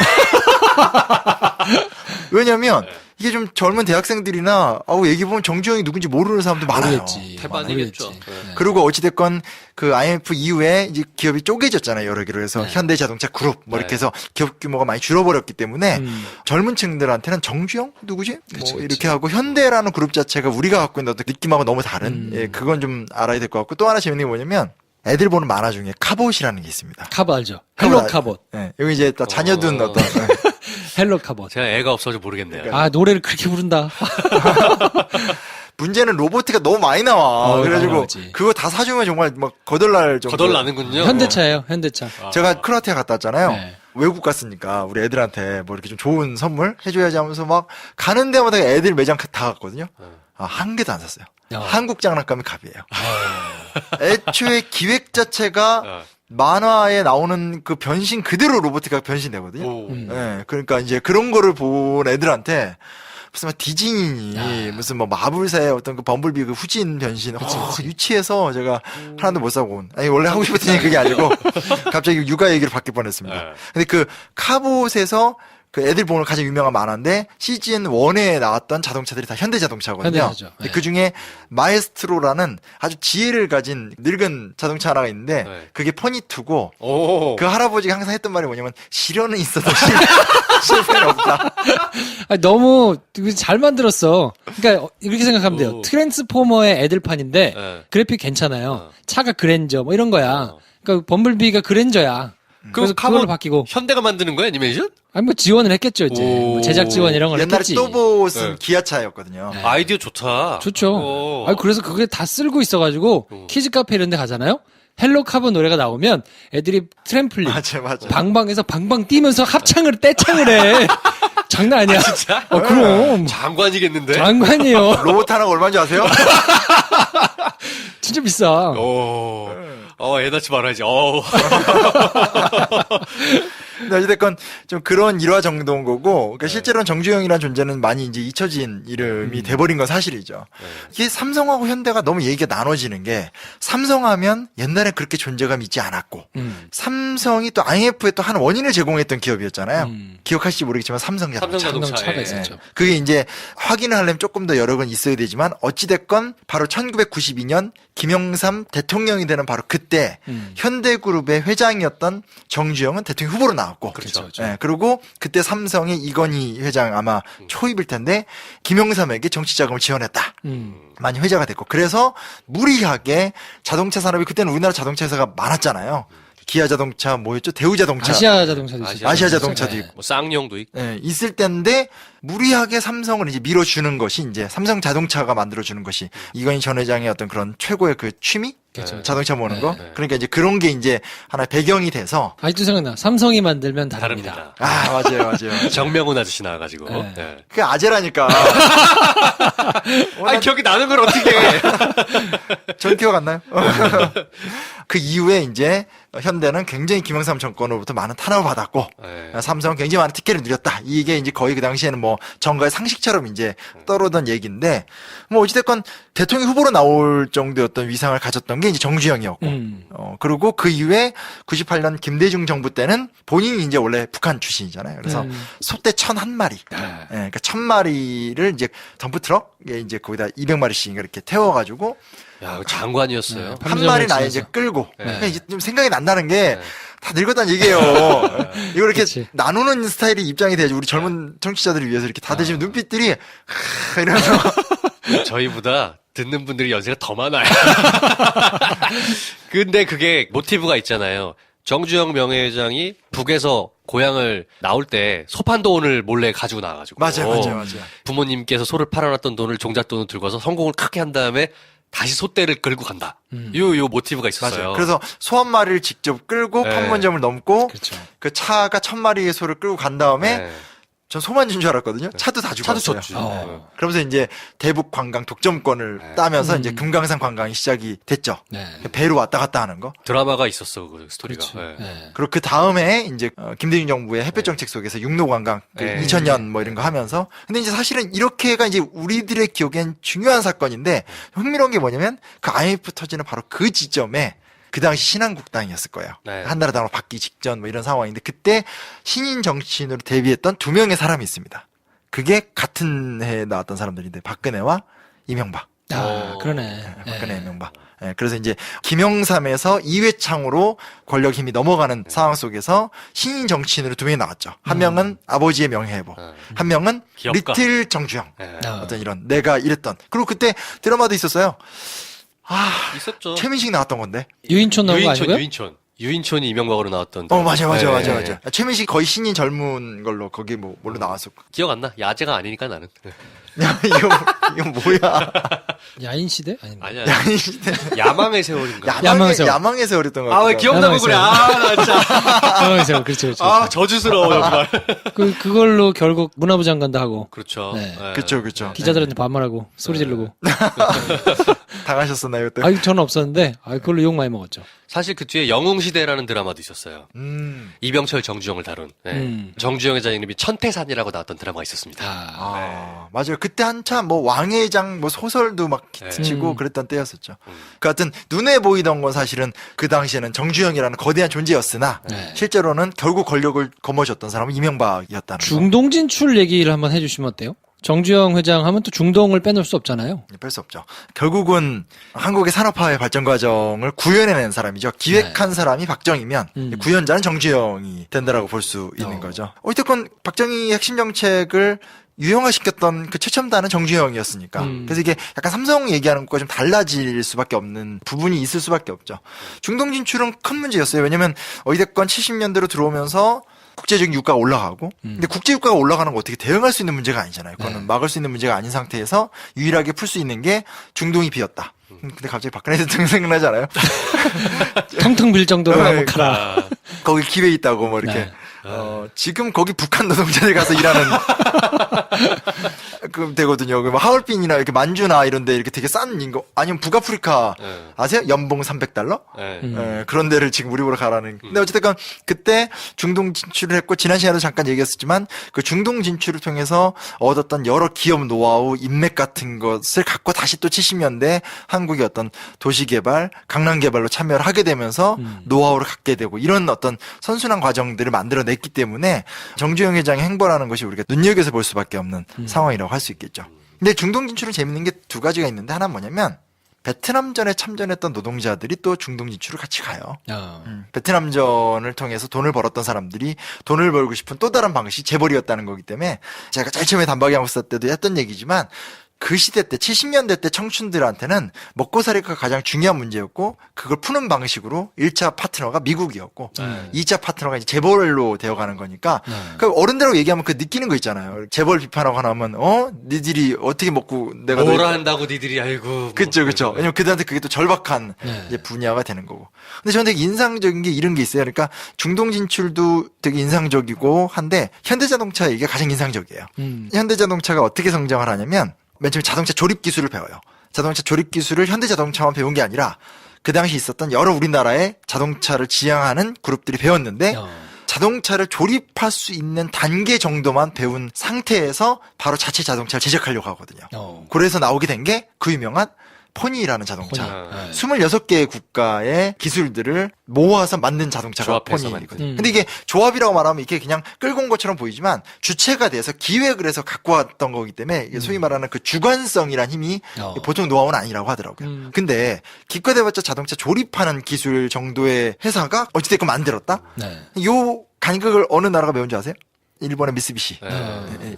왜냐면 이게 좀 젊은 대학생들이나 얘기해보면 정주영이 누군지 모르는 사람도 많아요. 모르겠지. 태반이겠죠. 모르겠지. 네. 그리고 어찌됐건 그 IMF 이후에 이제 기업이 쪼개졌잖아요. 여러 개로 해서 네. 현대자동차 그룹 뭐 이렇게 해서 기업 규모가 많이 줄어버렸기 때문에 젊은 층들한테는 정주영 누구지? 그치, 뭐 그치. 이렇게 하고 현대라는 그룹 자체가 우리가 갖고 있는 어떤 느낌하고 너무 다른 예, 그건 좀 알아야 될 것 같고 또 하나 재밌는 게 뭐냐면 애들 보는 만화 중에 카봇이라는 게 있습니다. 카봇 알죠? 카봇 헬로 알- 카봇. 예, 여기 이제 딱 자녀든 어떤 헬로 카봇. 제가 애가 없어서 모르겠네요. 아, 노래를 그렇게 부른다. 문제는 로보트가 너무 많이 나와. 많이 그래가지고 나오지. 그거 다 사주면 정말 막 거덜날 정도. 거덜나는군요. 현대차예요, 현대차. 제가 크로아티아 갔다 왔잖아요. 네. 외국 갔으니까 우리 애들한테 뭐 이렇게 좀 좋은 선물 해줘야지 하면서 막 가는 데마다 애들 매장 다 갔거든요. 한 개도 안 샀어요. 한국 장난감이 갑이에요. 애초에 기획 자체가 만화에 나오는 그 변신 그대로 로보트가 변신되거든요. 오. 예, 그러니까 이제 그런 거를 본 애들한테 무슨 막 디즈니 무슨 뭐 마블사의 어떤 그 범블비 그 후진 변신 유치해서 제가 하나도 못 사고 온. 아니 원래 하고 싶었던 얘기 그게 아니고 갑자기 육아 얘기를 받게 뻔했습니다. 네. 근데 그 카봇에서 그 애들 보는 가장 유명한 만화인데 시즌 1에 나왔던 자동차들이 다 현대 자동차거든요. 현대차죠. 근데 네. 그 중에 마에스트로라는 아주 지혜를 가진 늙은 자동차 하나가 있는데 네. 그게 포니투고 오. 그 할아버지가 항상 했던 말이 뭐냐면 시련은 있어도 실패는 없다. 아니, 너무 잘 만들었어. 그러니까 이렇게 생각하면 돼요. 오. 트랜스포머의 애들판인데 네. 그래픽 괜찮아요. 차가 그랜저 뭐 이런 거야. 그러니까 범블비가 그랜저야. 그래서 그걸로 바뀌고. 현대가 만드는 거야, 애니메이션? 아니 뭐 지원을 했겠죠 이제. 오. 뭐 제작 지원 이런 걸 옛날에 했겠지. 또봇은 네. 기아차였거든요. 네. 아이디어 좋다. 좋죠. 오. 아니 그래서 그게 다 쓸고 있어가지고 키즈 카페 이런 데 가잖아요. 헬로 카본 노래가 나오면 애들이 트램플린 맞아. 방방에서 방방 뛰면서 합창을 떼창을 해. 장난 아니야. 진짜? 그럼 장관이겠는데? 장관이에요. 로봇 하나가 얼마인지 아세요? 진짜 비싸. 오. 애 낳지 말아야지. 근데 어찌됐건 좀 그런 일화 정도인 거고, 그러니까 실제로는 정주영이라는 존재는 많이 이제 잊혀진 이름이 돼버린 건 사실이죠. 이게 삼성하고 현대가 너무 얘기가 나눠지는 게, 삼성하면 옛날에 그렇게 존재감이 있지 않았고, 삼성이 또 IMF에 또 한 원인을 제공했던 기업이었잖아요. 기억하실지 모르겠지만 삼성자동차. 자동차가 예. 있었죠. 그게 이제 확인을 하려면 조금 더 여러 건 있어야 되지만 어찌됐건 바로 1992년 김영삼 대통령이 되는 바로 그때 현대그룹의 회장이었던 정주영은 대통령 후보로 나왔고 그렇죠. 예, 그리고 그때 삼성의 이건희 회장 아마 초입일 텐데 김영삼에게 정치 자금을 지원했다. 많이 회자가 됐고 그래서 무리하게 자동차 산업이 그때는 우리나라 자동차 회사가 많았잖아요. 기아 자동차 뭐였죠? 대우 자동차. 아시아 자동차도 있었죠. 아시아 자동차도 네. 있고. 뭐 쌍용도 있고. 예, 있을 때인데 무리하게 삼성을 이제 밀어주는 것이 이제 삼성 자동차가 만들어주는 것이 이건희 전 회장의 어떤 그런 최고의 그 취미? 그렇죠. 자동차 모는 거? 네. 그러니까 이제 그런 게 이제 하나 배경이 돼서 아직도 생각나. 삼성이 만들면 다릅니다. 다릅니다. 맞아요. 정명훈 아저씨 나와가지고. 네. 네. 그게 아재라니까. 아니, 기억이 나는 걸 어떻게 해. 전 기억 안 나요? 그 이후에 이제 현대는 굉장히 김영삼 정권으로부터 많은 탄압을 받았고 네. 삼성은 굉장히 많은 특혜를 누렸다. 이게 이제 거의 그 당시에는 뭐 정가의 상식처럼 이제 떠오르던 얘기인데 뭐 어찌됐건 대통령 후보로 나올 정도였던 위상을 가졌던 게 이제 정주영이었고 그리고 그 이후에 98년 김대중 정부 때는 본인이 이제 원래 북한 출신이잖아요. 그래서 소떼 1,001마리. 예, 그러니까 1,000마리를 이제 덤프트럭에 이제 거기다 200마리씩 이렇게 태워가지고 야, 장관이었어요. 한 마리는 아예 이제 끌고. 네. 그러니까 이제 좀 생각이 난다는 게 네. 다 늙었다는 얘기예요. 이걸 이렇게 그치. 나누는 스타일이 입장이 돼야지 우리 젊은 청취자들을 위해서 이렇게 다들 지금 눈빛들이 이러면서 저희보다 듣는 분들이 연세가 더 많아요. 근데 그게 모티브가 있잖아요. 정주영 명예회장이 북에서 고향을 나올 때 소판돈을 몰래 가지고 나와가지고. 맞아요. 부모님께서 소를 팔아놨던 돈을 종잣돈을 들고 와서 성공을 크게 한 다음에 다시 소떼를 끌고 간다. 요 모티브가 있었어요. 맞아요. 그래서 소 한 마리를 직접 끌고 네. 판문점을 넘고 그렇죠. 그 차가 1000마리의 소를 끌고 간 다음에 네. 전 소만 준 줄 알았거든요. 차도 다 주고 차도 왔어요. 줬죠. 그러면서 이제 대북 관광 독점권을 네. 따면서 이제 금강산 관광이 시작이 됐죠. 네. 배로 왔다 갔다 하는 거. 드라마가 있었어, 그 스토리가. 그렇죠. 네. 네. 그리고 그 다음에 이제 김대중 정부의 햇볕 정책 속에서 육로 관광 그 네. 2000년 뭐 이런 거 하면서 근데 이제 사실은 이렇게가 이제 우리들의 기억엔 중요한 사건인데 흥미로운 게 뭐냐면 그 IMF 터지는 바로 그 지점에 그 당시 신한국당이었을 거예요. 네. 한나라당으로 바뀌기 직전 뭐 이런 상황인데 그때 신인 정치인으로 데뷔했던 두 명의 사람이 있습니다. 그게 같은 해에 나왔던 사람들인데 박근혜와 이명박. 그러네. 박근혜 이명박. 예, 그래서 이제 김영삼에서 이회창으로 권력 힘이 넘어가는 상황 속에서 신인 정치인으로 두 명이 나왔죠. 한 명은 아버지의 명예회복, 한 명은 기업가. 리틀 정주영. 네. 어떤 이런 내가 이랬던. 그리고 그때 드라마도 있었어요. 있었죠. 최민식 나왔던 건데. 유인촌 나온 거 아니고요? 유인촌이 이명박으로 나왔던. 맞아. 네. 최민식 거의 신인 젊은 걸로 거기 뭐 뭘로 나왔었고. 기억 안 나? 야제가 아니니까 나는. 야, 이거 뭐야? 야인 시대? 아닌데. 아니야. 야망의 야망의 세월인가? 야망의 세월. 야망의 세월이었던 것 아, 같아요. 왜 기억나고 그래? 나 진짜. 야망에서 그렇죠. 아, 저주스러워, 정말. 그걸로 결국 문화부 장관도 하고 그렇죠. 네. 그쵸. 기자들한테 반말하고 소리 지르고. 당하셨었나요, 그때? 저는 없었는데 그걸로 욕 많이 먹었죠. 사실 그 뒤에 영웅시대라는 드라마도 있었어요. 음. 이병철, 정주영을 다룬. 네. 정주영 회장 이름이 천태산이라고 나왔던 드라마가 있었습니다. 맞아요. 그때 한참 뭐 왕회장 뭐 소설도 막 네. 치고 그랬던 때였었죠. 그 하여튼 눈에 보이던 건 사실은 그 당시에는 정주영이라는 거대한 존재였으나 네. 실제로는 결국 권력을 거머쥐었던 사람은 이명박이었다는 거. 중동 진출 얘기를 한번 해주시면 어때요? 정주영 회장 하면 또 중동을 빼놓을 수 없잖아요. 뺄 수 없죠. 결국은 한국의 산업화의 발전 과정을 구현해낸 사람이죠. 기획한 사람이 박정희면 구현자는 정주영이 된다라고 볼 수 있는 거죠. 어쨌건 박정희의 핵심 정책을 유형화시켰던 그 최첨단은 정주영이었으니까. 그래서 이게 약간 삼성 얘기하는 것과 좀 달라질 수밖에 없는 부분이 있을 수밖에 없죠. 중동 진출은 큰 문제였어요. 왜냐면 어찌됐건 70년대로 들어오면서 국제적인 유가가 올라가고 근데 국제 유가가 올라가는 거 어떻게 대응할 수 있는 문제가 아니잖아요. 그거는 막을 수 있는 문제가 아닌 상태에서 유일하게 풀 수 있는 게 중동이 비었다. 근데 갑자기 박근혜 대통령 생각나지 않아요? 텅텅 빌 정도로 한번 네. 가라. 거기 기회 있다고 뭐 이렇게. 네. 지금 거기 북한 노동자들 가서 일하는 그럼 되거든요. 그 하얼빈이나 이렇게 만주나 이런 데 이렇게 되게 싼 인거 아니면 북아프리카 아세요? 연봉 $300? 네. 그런 데를 지금 우리 보러 가라는. 근데 어쨌든 그때 중동 진출을 했고 지난 시간에도 잠깐 얘기했었지만 그 중동 진출을 통해서 얻었던 여러 기업 노하우, 인맥 같은 것을 갖고 다시 또 70년대 한국의 어떤 도시 개발, 강남 개발로 참여를 하게 되면서 노하우를 갖게 되고 이런 어떤 선순환 과정들을 만들어냈기 때문에 정주영 회장의 행보라는 것이 우리가 눈여겨서 볼 수밖에 없는 상황이라고 할 수 있겠죠. 근데 중동 진출은 재밌는 게 두 가지가 있는데 하나는 뭐냐면 베트남전에 참전했던 노동자들이 또 중동 진출을 같이 가요. 베트남전을 통해서 돈을 벌었던 사람들이 돈을 벌고 싶은 또 다른 방식이 재벌이었다는 거기 때문에 제가 제일 처음에 단박이 한국사 때도 했던 얘기지만 그 시대 때 70년대 때 청춘들한테는 먹고살이가 가장 중요한 문제였고 그걸 푸는 방식으로 1차 파트너가 미국이었고 2차 파트너가 이제 재벌로 되어가는 거니까 그 어른들하고 얘기하면 그 느끼는 거 있잖아요. 재벌 비판하고 나면 니들이 어떻게 먹고 내가 뭐라 한다고 니들이 아이고. 그쵸. 왜냐면 그들한테 그게 또 절박한 이제 분야가 되는 거고. 근데 저는 되게 인상적인 게 이런 게 있어요. 그러니까 중동 진출도 되게 인상적이고 한데 현대자동차 얘기가 가장 인상적이에요. 현대자동차가 어떻게 성장을 하냐면 맨 처음에 자동차 조립 기술을 배워요. 자동차 조립 기술을 현대자동차만 배운 게 아니라 그 당시 있었던 여러 우리나라의 자동차를 지향하는 그룹들이 배웠는데 자동차를 조립할 수 있는 단계 정도만 배운 상태에서 바로 자체 자동차를 제작하려고 하거든요. 그래서 나오게 된 게 그 유명한 포니라는 자동차. 26개의 국가의 기술들을 모아서 만든 자동차가 조합해서 포니거든요. 근데 이게 조합이라고 말하면 이게 그냥 끌고 온 것처럼 보이지만 주체가 돼서 기획을 해서 갖고 왔던 거기 때문에 이게 소위 말하는 그 주관성이란 힘이 보통 노하우는 아니라고 하더라고요. 근데 기껏해봤자 자동차 조립하는 기술 정도의 회사가 어찌됐건 만들었다? 요 간극을 어느 나라가 메운 줄 아세요? 일본의 미쓰비시.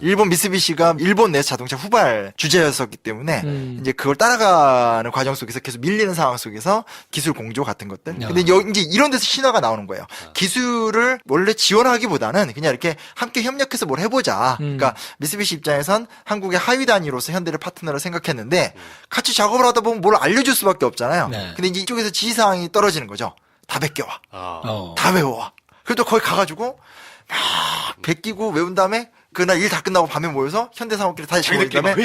일본 미쓰비시가 일본 내 자동차 후발 주제였었기 때문에 이제 그걸 따라가는 과정 속에서 계속 밀리는 상황 속에서 기술 공조 같은 것들. 근데 이제 이런 데서 신화가 나오는 거예요. 기술을 원래 지원하기보다는 그냥 이렇게 함께 협력해서 뭘 해보자. 그러니까 미쓰비시 입장에선 한국의 하위 단위로서 현대를 파트너로 생각했는데 같이 작업을 하다 보면 뭘 알려줄 수밖에 없잖아요. 네. 근데 이제 이쪽에서 지시사항이 떨어지는 거죠. 다 베껴와. 어. 다 외워와. 그래도 거기 가가지고 막 베끼고 외운 다음에 그날 일 다 끝나고 밤에 모여서 현대산업기를 다시 모인 다음에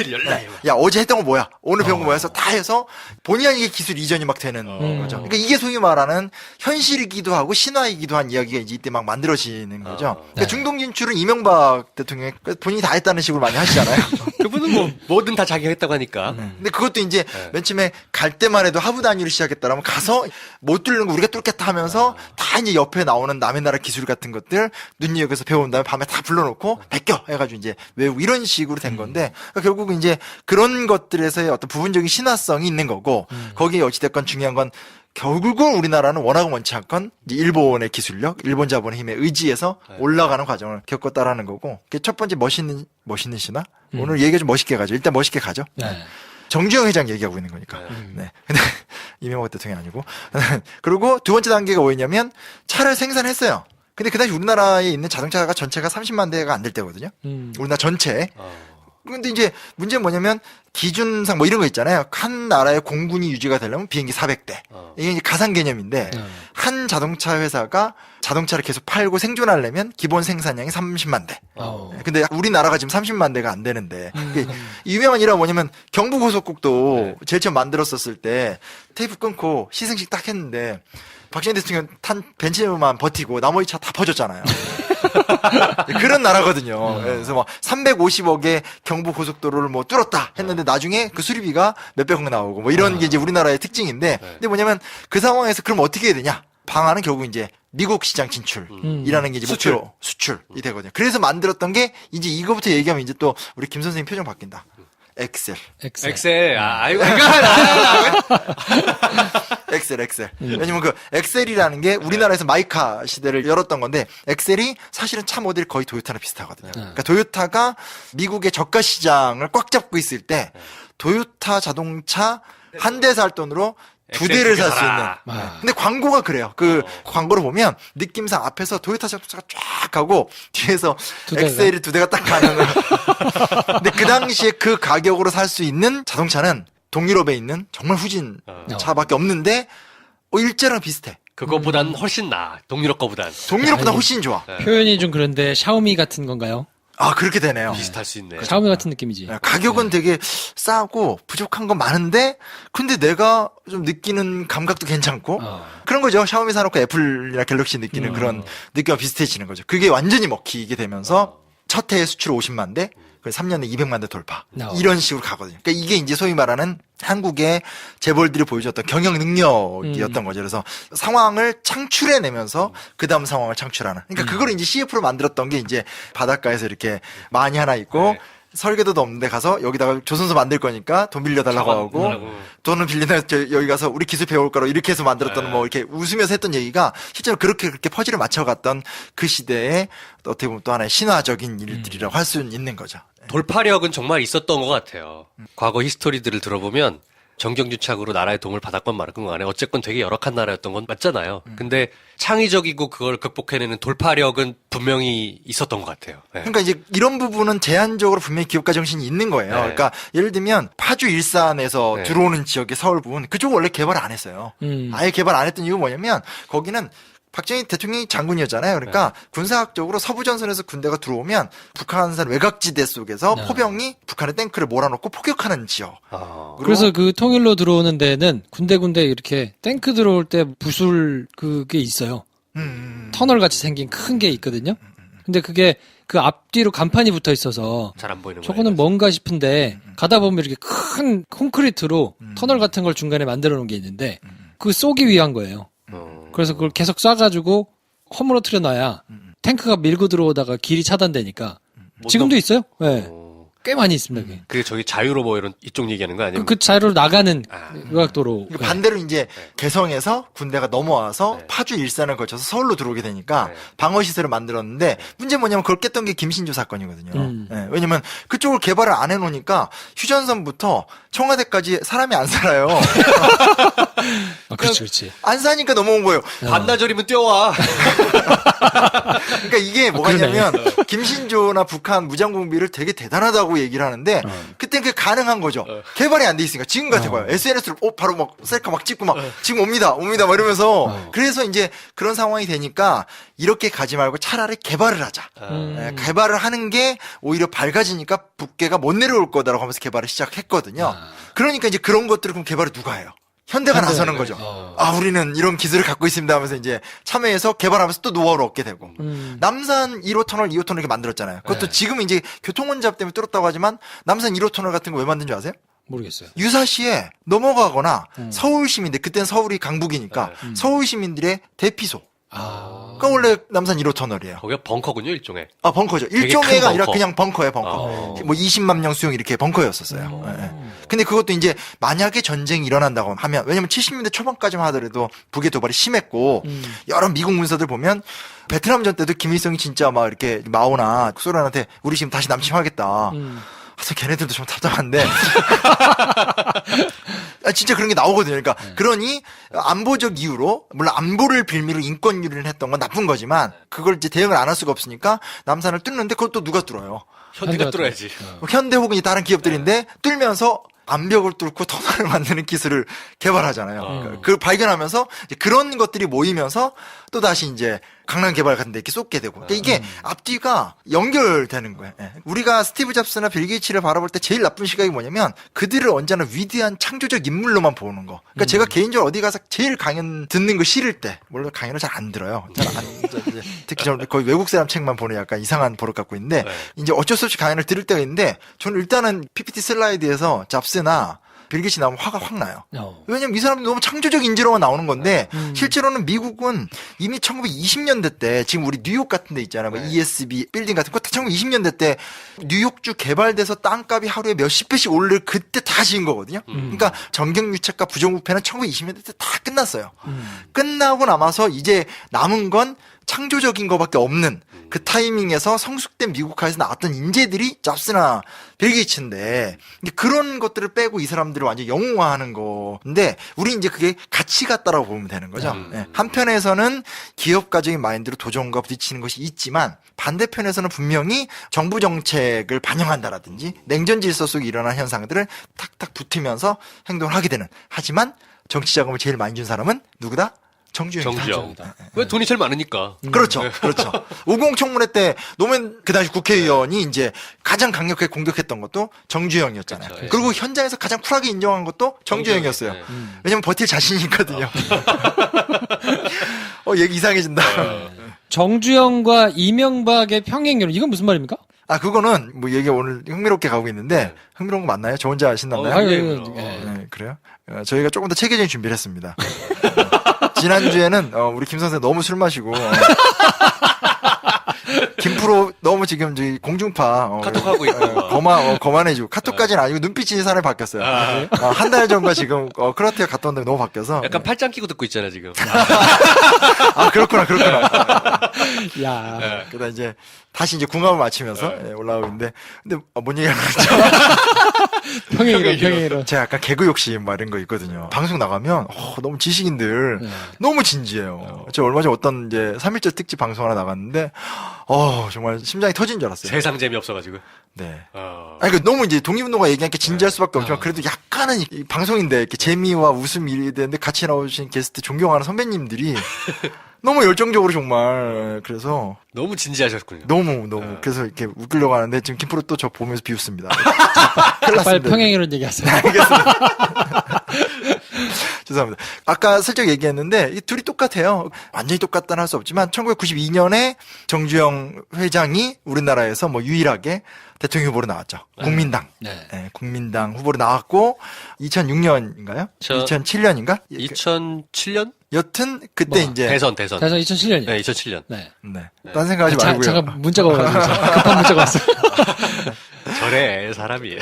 야 어제 했던 거 뭐야 오늘 배운 거 뭐야 해서 다 해서 본의 아니게 기술 이전이 막 되는 거죠. 그러니까 이게 소위 말하는 현실이기도 하고 신화이기도 한 이야기가 이제 이때 막 만들어지는 거죠. 그러니까 네. 중동 진출은 이명박 대통령이 본인이 다 했다는 식으로 많이 하시잖아요. 그분은 뭐 뭐든 다 자기가 했다고 하니까. 근데 그것도 이제 맨 처음에 갈 때만 해도 하부 단위로 시작했다라면 가서 못 뚫는 거 우리가 뚫겠다 하면서 다 이제 옆에 나오는 남의 나라 기술 같은 것들 눈여겨서 배운 다음에 밤에 다 불러놓고 베껴 해가지고 이제 외우고 이런 식으로 된 건데 그러니까 결국은 이제 그런 것들에서의 어떤 부분적인 신화성이 있는 거고 거기에 어찌됐건 중요한 건 결국은 우리나라는 워낙 원치 않건 이제 일본의 기술력, 일본 자본의 힘에 의지해서 올라가는 과정을 겪었다라는 거고 그게 첫 번째 멋있는 신화? 오늘 얘기 좀 멋있게 가죠. 일단 멋있게 가죠. 네. 정주영 회장 얘기하고 있는 거니까. 네. 근데 이명박 대통령이 아니고. 그리고 두 번째 단계가 뭐였냐면 차를 생산했어요. 근데 그 당시 우리나라에 있는 자동차가 전체가 30만 대가 안 될 때거든요. 우리나라 전체. 근데 이제 문제는 뭐냐면 기준상 뭐 이런 거 있잖아요. 한 나라의 공군이 유지가 되려면 비행기 400대. 이게 이제 가상 개념인데 한 자동차 회사가 자동차를 계속 팔고 생존하려면 기본 생산량이 30만 대. 근데 우리나라가 지금 30만 대가 안 되는데 유명한 일화가 뭐냐면 경부고속국도 제일 처음 만들었었을 때 테이프 끊고 시승식 딱 했는데 박정희 대통령 탄 벤츠만 버티고 나머지 차 다 퍼졌잖아요. 그런 나라거든요. 그래서 막 350억의 경부 고속도로를 뭐 뚫었다 했는데 나중에 그 수리비가 몇백억 나오고 뭐 이런 게 이제 우리나라의 특징인데 근데 뭐냐면 그 상황에서 그럼 어떻게 해야 되냐? 방안은 결국 이제 미국 시장 진출이라는 게 이제 목표로 수출이 되거든요. 그래서 만들었던 게 이제 이거부터 얘기하면 이제 또 우리 김 선생님 표정 바뀐다. 엑셀. 엑셀. 아이고. 엑셀. 왜냐면 그 엑셀이라는 게 우리나라에서 마이카 시대를 열었던 건데 엑셀이 사실은 차 모델이 거의 도요타랑 비슷하거든요. 그러니까 도요타가 미국의 저가 시장을 꽉 잡고 있을 때 도요타 자동차 한 대 살 돈으로 두 대를 살 수 있는. 근데 광고가 그래요. 그 광고를 보면 느낌상 앞에서 도요타 자동차가 쫙 가고 뒤에서 엑셀이 두 대가 딱 가는. 근데 그 당시에 그 가격으로 살 수 있는 자동차는 동유럽에 있는 정말 후진 차밖에 없는데 일제랑 비슷해. 그거보단 훨씬 나아. 동유럽 거보단. 동유럽보다 훨씬 좋아. 표현이 좀 그런데 샤오미 같은 건가요? 아 그렇게 되네요. 비슷할 수 있네. 샤오미 같은 느낌이지. 가격은 되게 싸고 부족한 건 많은데 근데 내가 좀 느끼는 감각도 괜찮고 그런 거죠. 샤오미 사놓고 애플이나 갤럭시 느끼는 그런 느낌과 비슷해지는 거죠. 그게 완전히 먹히게 되면서 첫 해에 수출 50만 대, 3년에 200만 대 돌파 이런 식으로 가거든요. 그러니까 이게 이제 소위 말하는 한국의 재벌들이 보여줬던 경영 능력이었던 거죠. 그래서 상황을 창출해내면서 그 다음 상황을 창출하는. 그러니까 그걸 이제 CF로 만들었던 게 이제 바닷가에서 이렇게 많이 하나 있고 설계도도 없는데 가서 여기다가 조선소 만들 거니까 돈 빌려달라고 하고 돈을 빌리면 여기 가서 우리 기술 배울 거로 이렇게 해서 만들었던 뭐 이렇게 웃으면서 했던 얘기가 실제로 그렇게 퍼즐을 맞춰갔던 그 시대에 어떻게 보면 또 하나의 신화적인 일들이라고 할 수 있는 거죠. 돌파력은 정말 있었던 것 같아요. 과거 히스토리들을 들어보면 정경유착으로 나라의 도움을 받았건 말았건 간에 어쨌건 되게 열악한 나라였던 건 맞잖아요. 근데 창의적이고 그걸 극복해내는 돌파력은 분명히 있었던 것 같아요. 네. 그러니까 이제 이런 부분은 제한적으로 분명히 기업가 정신이 있는 거예요. 네. 그러니까 예를 들면 파주 일산에서 들어오는 지역의 서울 부분 그쪽 원래 개발 안 했어요. 아예 개발 안 했던 이유가 뭐냐면 거기는 박정희 대통령이 장군이었잖아요. 그러니까 군사학적으로 서부전선에서 군대가 들어오면 북한산 외곽지대 속에서 포병이 북한의 탱크를 몰아넣고 포격하는 지역. 그래서 그 통일로 들어오는 데는 군데 이렇게 탱크 들어올 때 부술 그게 있어요. 터널 같이 생긴 큰 게 있거든요. 근데 그게 그 앞뒤로 간판이 붙어 있어서 잘 안 보이는 저거는 뭔가 싶은데 가다 보면 이렇게 큰 콘크리트로 터널 같은 걸 중간에 만들어 놓은 게 있는데 그 쏘기 위한 거예요. 그래서 그걸 계속 쏴가지고 허물어뜨려 놔야 탱크가 밀고 들어오다가 길이 차단되니까 지금도 있어요. 네. 꽤 많이 있습니다. 그게. 그게 저기 자유로 뭐 이런 이쪽 얘기하는 거 아니에요? 그 자유로 나가는 의학도로. 그러니까 반대로 이제 개성에서 군대가 넘어와서 파주 일산을 거쳐서 서울로 들어오게 되니까 방어시설을 만들었는데 문제 뭐냐면 그걸 깼던 게 김신조 사건이거든요. 네, 왜냐면 그쪽을 개발을 안 해놓으니까 휴전선부터 청와대까지 사람이 안 살아요. 그렇지. 안 사니까 넘어온 거예요. 반나절이면 뛰어와. 그러니까 이게 뭐가냐면 김신조나 북한 무장공비를 되게 대단하다고 얘기를 하는데 그때는 그게 가능한 거죠. 개발이 안 돼 있으니까 지금 같은 거예요. SNS로 바로 막 셀카 막 찍고 막 지금 옵니다 막 이러면서 그래서 이제 그런 상황이 되니까 이렇게 가지 말고 차라리 개발을 하자. 개발을 하는 게 오히려 밝아지니까 북괴가 못 내려올 거다라고 하면서 개발을 시작했거든요. 그러니까 이제 그런 것들을 그럼 개발을 누가 해요? 현대가 나서는 거죠. 우리는 이런 기술을 갖고 있습니다 하면서 이제 참여해서 개발하면서 또 노하우를 얻게 되고. 남산 1호 터널, 2호 터널 이렇게 만들었잖아요. 그것도 지금 이제 교통혼잡 때문에 뚫었다고 하지만 남산 1호 터널 같은 거 왜 만든 줄 아세요? 모르겠어요. 유사시에 넘어가거나 서울 시민들, 그때는 서울이 강북이니까 서울 시민들의 대피소. 그러니까 원래 남산 1호 터널이에요. 거기가 벙커군요, 일종의. 벙커죠. 되게 일종의가 큰 아니라 벙커. 그냥 벙커예요, 벙커. 뭐 20만 명 수용 이렇게 벙커였었어요. 예. 근데 그것도 이제 만약에 전쟁이 일어난다고 하면, 왜냐면 70년대 초반까지만 하더라도 북의 도발이 심했고, 여러 미국 문서들 보면, 베트남전 때도 김일성이 진짜 막 이렇게 마오나 소련한테 우리 지금 다시 남침하겠다. 그래서 걔네들도 좀 답답한데. 진짜 그런 게 나오거든요. 그러니까 그러니 안보적 이유로 물론 안보를 빌미로 인권 유린을 했던 건 나쁜 거지만 그걸 이제 대응을 안 할 수가 없으니까 남산을 뚫는데 그것도 누가 뚫어요? 현대가 뚫어야지. 현대 혹은 다른 기업들인데 뚫면서 암벽을 뚫고 터널을 만드는 기술을 개발하잖아요. 그러니까 그걸 발견하면서 이제 그런 것들이 모이면서 또 다시 이제 강남 개발 같은 데 이렇게 쏟게 되고. 그러니까 이게 앞뒤가 연결되는 거예요. 예. 우리가 스티브 잡스나 빌 게이츠를 바라볼 때 제일 나쁜 시각이 뭐냐면 그들을 언제나 위대한 창조적 인물로만 보는 거. 그러니까 제가 개인적으로 어디 가서 제일 강연 듣는 거 싫을 때, 물론 강연을 잘 안 들어요. 특히 저는 거의 외국 사람 책만 보는 약간 이상한 버릇 갖고 있는데 이제 어쩔 수 없이 강연을 들을 때가 있는데 저는 일단은 PPT 슬라이드에서 잡스나 빌 게이츠 나오면 화가 확 나요. 왜냐면 이 사람들 너무 창조적 인재로만 나오는 건데 실제로는 미국은 이미 1920년대 때 지금 우리 뉴욕 같은 데 있잖아요. 뭐 ESB 빌딩 같은 거 1920년대 때 뉴욕주 개발돼서 땅값이 하루에 몇십 배씩 오를 그때 다 지은 거거든요. 그러니까 정경유착과 부정부패는 1920년대 때 다 끝났어요. 끝나고 남아서 이제 남은 건 창조적인 것밖에 없는 그 타이밍에서 성숙된 미국화에서 나왔던 인재들이 잡스나 빌 게이츠인데 그런 것들을 빼고 이 사람들을 완전히 영웅화하는 건데 우리 이제 그게 가치 같다라고 보면 되는 거죠. 한편에서는 기업가적인 마인드로 도전과 부딪히는 것이 있지만 반대편에서는 분명히 정부 정책을 반영한다라든지 냉전 질서 속에 일어난 현상들을 탁탁 붙으면서 행동을 하게 되는. 하지만 정치 자금을 제일 많이 준 사람은 누구다? 정주영이다. 정주영. 왜 돈이 제일 많으니까. 그렇죠. 그렇죠. 50 청문회 때 노무현 그 당시 국회의원이 이제 가장 강력하게 공격했던 것도 정주영이었잖아요. 그렇죠. 그리고 현장에서 가장 쿨하게 인정한 것도 정주영이었어요. 왜냐면 버틸 자신이 있거든요. 얘기 이상해진다. 정주영과 이명박의 평행이론 이건 무슨 말입니까? 그거는 뭐 얘기 오늘 흥미롭게 가고 있는데 흥미로운 거 맞나요? 저 혼자 신났나요? 네, 그래요? 저희가 조금 더 체계적인 준비를 했습니다. 지난주에는 우리 김 선생 너무 술 마시고 김프로 너무 지금 저기 공중파 카톡하고 있고 거만해지고 카톡까지는 아니고 눈빛이 사람이 바뀌었어요. 한 달 전과 지금 크로아티아 갔다 온다음에 너무 바뀌어서 약간 팔짱 끼고 듣고 있잖아 지금. 그렇구나. 야. 그러다 이제 다시 이제 궁합을 맞추면서 올라오고 있는데 근데 뭔 얘기하는 거죠? 평행이론. 제가 약간 개그 욕심 막 이런 거 있거든요. 방송 나가면 너무 지식인들 너무 진지해요. 제가 얼마 전에 어떤 이제 3.1절 특집 방송 하나 나갔는데 정말 심장이 터진 줄 알았어요. 세상 재미없어가지고. 네. 아니, 너무 이제 독립운동가 얘기하니까 진지할 수밖에 없지만 그래도 약간은 이 방송인데 이렇게 재미와 웃음이 되는데 같이 나오신 게스트 존경하는 선배님들이 너무 열정적으로 정말 그래서 너무 진지하셨군요. 너무 그래서 이렇게 웃기려고 하는데 지금 김프로 또 저 보면서 비웃습니다. 빨리 평행이론 얘기하세요. 알겠습니다. 죄송합니다. 아까 슬쩍 얘기했는데 이 둘이 똑같아요. 완전히 똑같다는 할 수 없지만 1992년에 정주영 회장이 우리나라에서 뭐 유일하게 대통령 후보로 나왔죠. 국민당. 네, 국민당 후보로 나왔고 2006년인가요? 2007년인가? 2007년? 여튼 그때 이제 대선 2007년이요. 네, 2007년. 네. 딴 생각하지 말고요. 잠깐 문자가 와가지고 급한 문자가 왔어요. 저래 사람이.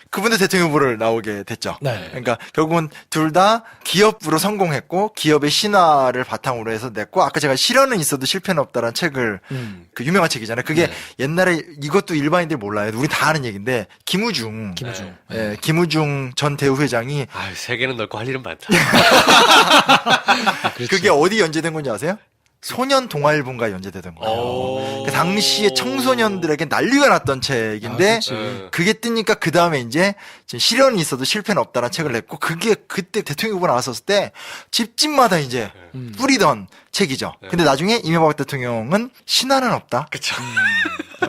그분도 대통령 후보를 나오게 됐죠. 네. 그러니까 결국은 둘 다 기업으로 성공했고 기업의 신화를 바탕으로 해서 냈고 아까 제가 실현은 있어도 실패는 없다라는 책을 그 유명한 책이잖아요. 그게 옛날에 이것도 일반인들이 몰라요. 우리 다 아는 얘기인데 김우중 예, 김우중 전 대우회장이 아, 세계는 넓고 할 일은 많다. 그게 어디 연재된 건지 아세요? 소년 동아일보인가 연재되던 거예요. 오. 그 당시에 청소년들에게 난리가 났던 책인데 그게 뜨니까 그 다음에 이제 실현이 있어도 실패는 없다라는 책을 냈고 그게 그때 대통령 후보 나왔었을 때 집집마다 이제 뿌리던 책이죠. 근데 나중에 이명박 대통령은 신화는 없다. 그쵸.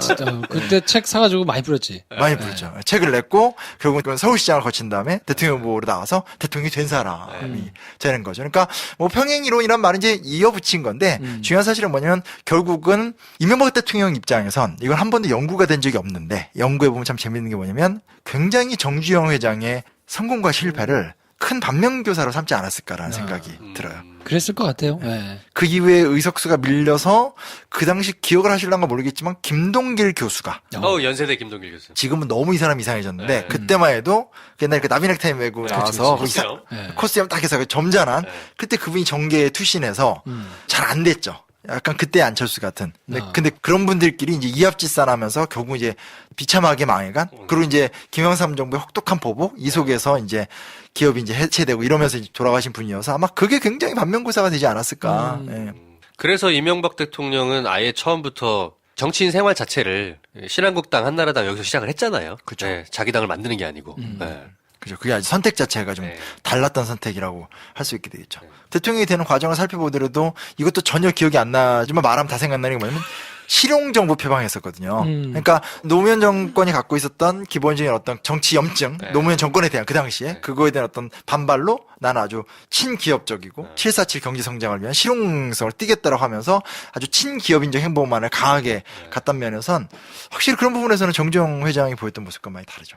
진짜 그때 책 사가지고 많이 뿌렸지. 많이 부르죠. 책을 냈고 결국은 서울시장을 거친 다음에 대통령 후보로 나와서 대통령이 된 사람이 되는 거죠. 그러니까 뭐 평행이론이란 말은 이제 이어붙인 건데 중요한 사실은 뭐냐면 결국은 이명박 대통령 입장에선 이건 한 번도 연구가 된 적이 없는데 연구해 보면 참 재밌는 게 뭐냐면 굉장히 정주영 회장의 성공과 실패를 큰 반면교사로 삼지 않았을까라는 생각이 들어요. 그랬을 것 같아요. 네. 그 이후에 의석수가 밀려서 그 당시 기억을 하실런가 모르겠지만 김동길 교수가 연세대 김동길 교수. 지금은 너무 이 사람 이상해졌는데 그때만 해도 옛날에 그 나비넥타이 메고 나와서 코스염. 코스염 딱 해서 점잖은 그때 그분이 정계에 투신해서 잘 안 됐죠. 약간 그때 안철수 같은. 근데 그런 분들끼리 이제 이합집산하면서 결국 이제 비참하게 망해간. 그리고 이제 김영삼 정부의 혹독한 보복 이 속에서 이제 기업이 이제 해체되고 이러면서 이제 돌아가신 분이어서 아마 그게 굉장히 반면교사가 되지 않았을까. 예. 그래서 이명박 대통령은 아예 처음부터 정치인 생활 자체를 신한국당, 한나라당 여기서 시작을 했잖아요. 그쵸. 네, 자기 당을 만드는 게 아니고. 네. 그죠. 그게 아주 선택 자체가 좀 달랐던 선택이라고 할 수 있게 되겠죠. 대통령이 되는 과정을 살펴보더라도 이것도 전혀 기억이 안 나지만 말하면 다 생각나는 게 뭐냐면 실용정부 표방했었거든요. 그러니까 노무현 정권이 갖고 있었던 기본적인 어떤 정치 염증, 노무현 정권에 대한 그 당시에 그거에 대한 어떤 반발로 나는 아주 친기업적이고 747 경제성장을 위한 실용성을 띠겠다라고 하면서 아주 친기업인적 행보만을 강하게 갔던 면에선 확실히 그런 부분에서는 정주영 회장이 보였던 모습과 많이 다르죠.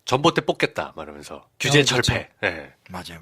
전봇대 뽑겠다 말하면서 규제 철폐. 네. 맞아요.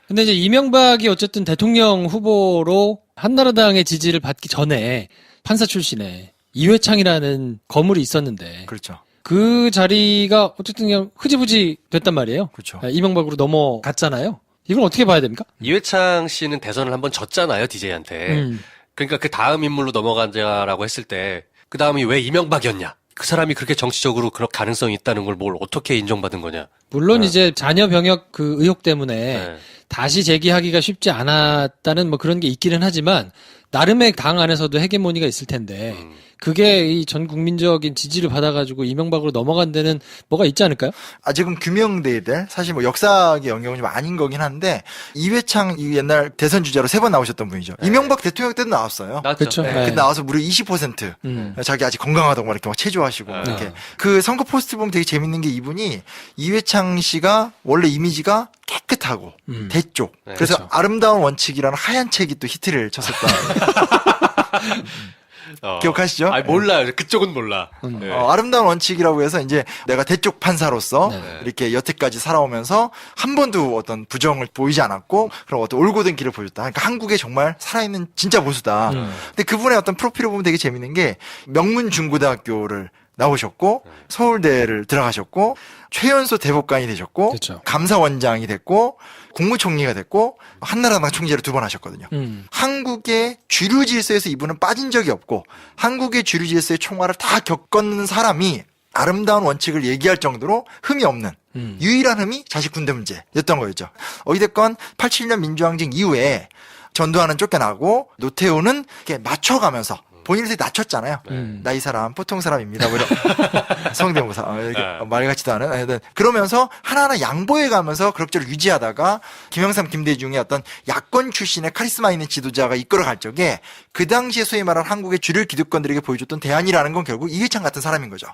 근데 이제 이명박이 어쨌든 대통령 후보로 한나라당의 지지를 받기 전에 판사 출신의 이회창이라는 거물이 있었는데 그렇죠. 그 자리가 어쨌든 그냥 흐지부지 됐단 말이에요. 그렇죠. 이명박으로 넘어갔잖아요. 이걸 어떻게 봐야 됩니까? 이회창 씨는 대선을 한번 졌잖아요, DJ한테. 그러니까 그 다음 인물로 넘어간다라고 했을 때 그 다음이 왜 이명박이었냐? 그 사람이 그렇게 정치적으로 그럴 가능성이 있다는 걸 뭘 어떻게 인정받은 거냐? 물론 이제 자녀 병역 그 의혹 때문에 다시 재기하기가 쉽지 않았다는 뭐 그런 게 있기는 하지만 나름의 당 안에서도 헤게모니가 있을 텐데 그게 이 전 국민적인 지지를 받아가지고 이명박으로 넘어간 데는 뭐가 있지 않을까요? 아직은 규명돼야 될 사실 뭐 역사의 영역은 좀 아닌 거긴 한데 이회창 이 옛날 대선 주자로 3번 나오셨던 분이죠. 이명박 대통령 때도 나왔어요. 그렇죠. 네. 근데 나와서 무려 20% 자기 아직 건강하다고 막 이렇게 막 체조하시고 막 이렇게 그 선거 포스트 보면 되게 재밌는 게 이분이 이회창 씨가 원래 이미지가 깨끗하고 대쪽 그래서 그렇죠. 아름다운 원칙이라는 하얀 책이 또 히트를 쳤었다. 기억하시죠? 아니, 몰라요. 그쪽은 몰라. 네. 아름다운 원칙이라고 해서 이제 내가 대쪽 판사로서 이렇게 여태까지 살아오면서 한 번도 어떤 부정을 보이지 않았고 그런 어떤 올곧은 길을 보여줬다. 그러니까 한국에 정말 살아있는 진짜 보수다. 근데 그분의 어떤 프로필을 보면 되게 재밌는 게 명문중고등학교를 나오셨고 서울대를 들어가셨고 최연소 대법관이 되셨고 그렇죠. 감사원장이 됐고 국무총리가 됐고 한나라당 총재를 2번 하셨거든요. 한국의 주류 질서에서 이분은 빠진 적이 없고 한국의 주류 질서의 총알을 다 겪은 사람이 아름다운 원칙을 얘기할 정도로 흠이 없는 유일한 흠이 자식 군대 문제였던 거였죠. 어찌됐건 87년 민주항쟁 이후에 전두환은 쫓겨나고 노태우는 이렇게 맞춰가면서 본인을 되게 낮췄잖아요. 나 이 사람 보통 사람입니다. 뭐 이런 성대모사 말 같지도 않은 하여튼 그러면서 하나하나 양보해가면서 그럭저럭 유지하다가 김영삼 김대중의 어떤 야권 출신의 카리스마 있는 지도자가 이끌어갈 적에 그 당시에 소위 말하는 한국의 주류 기득권들에게 보여줬던 대안이라는 건 결국 이회창 같은 사람인 거죠.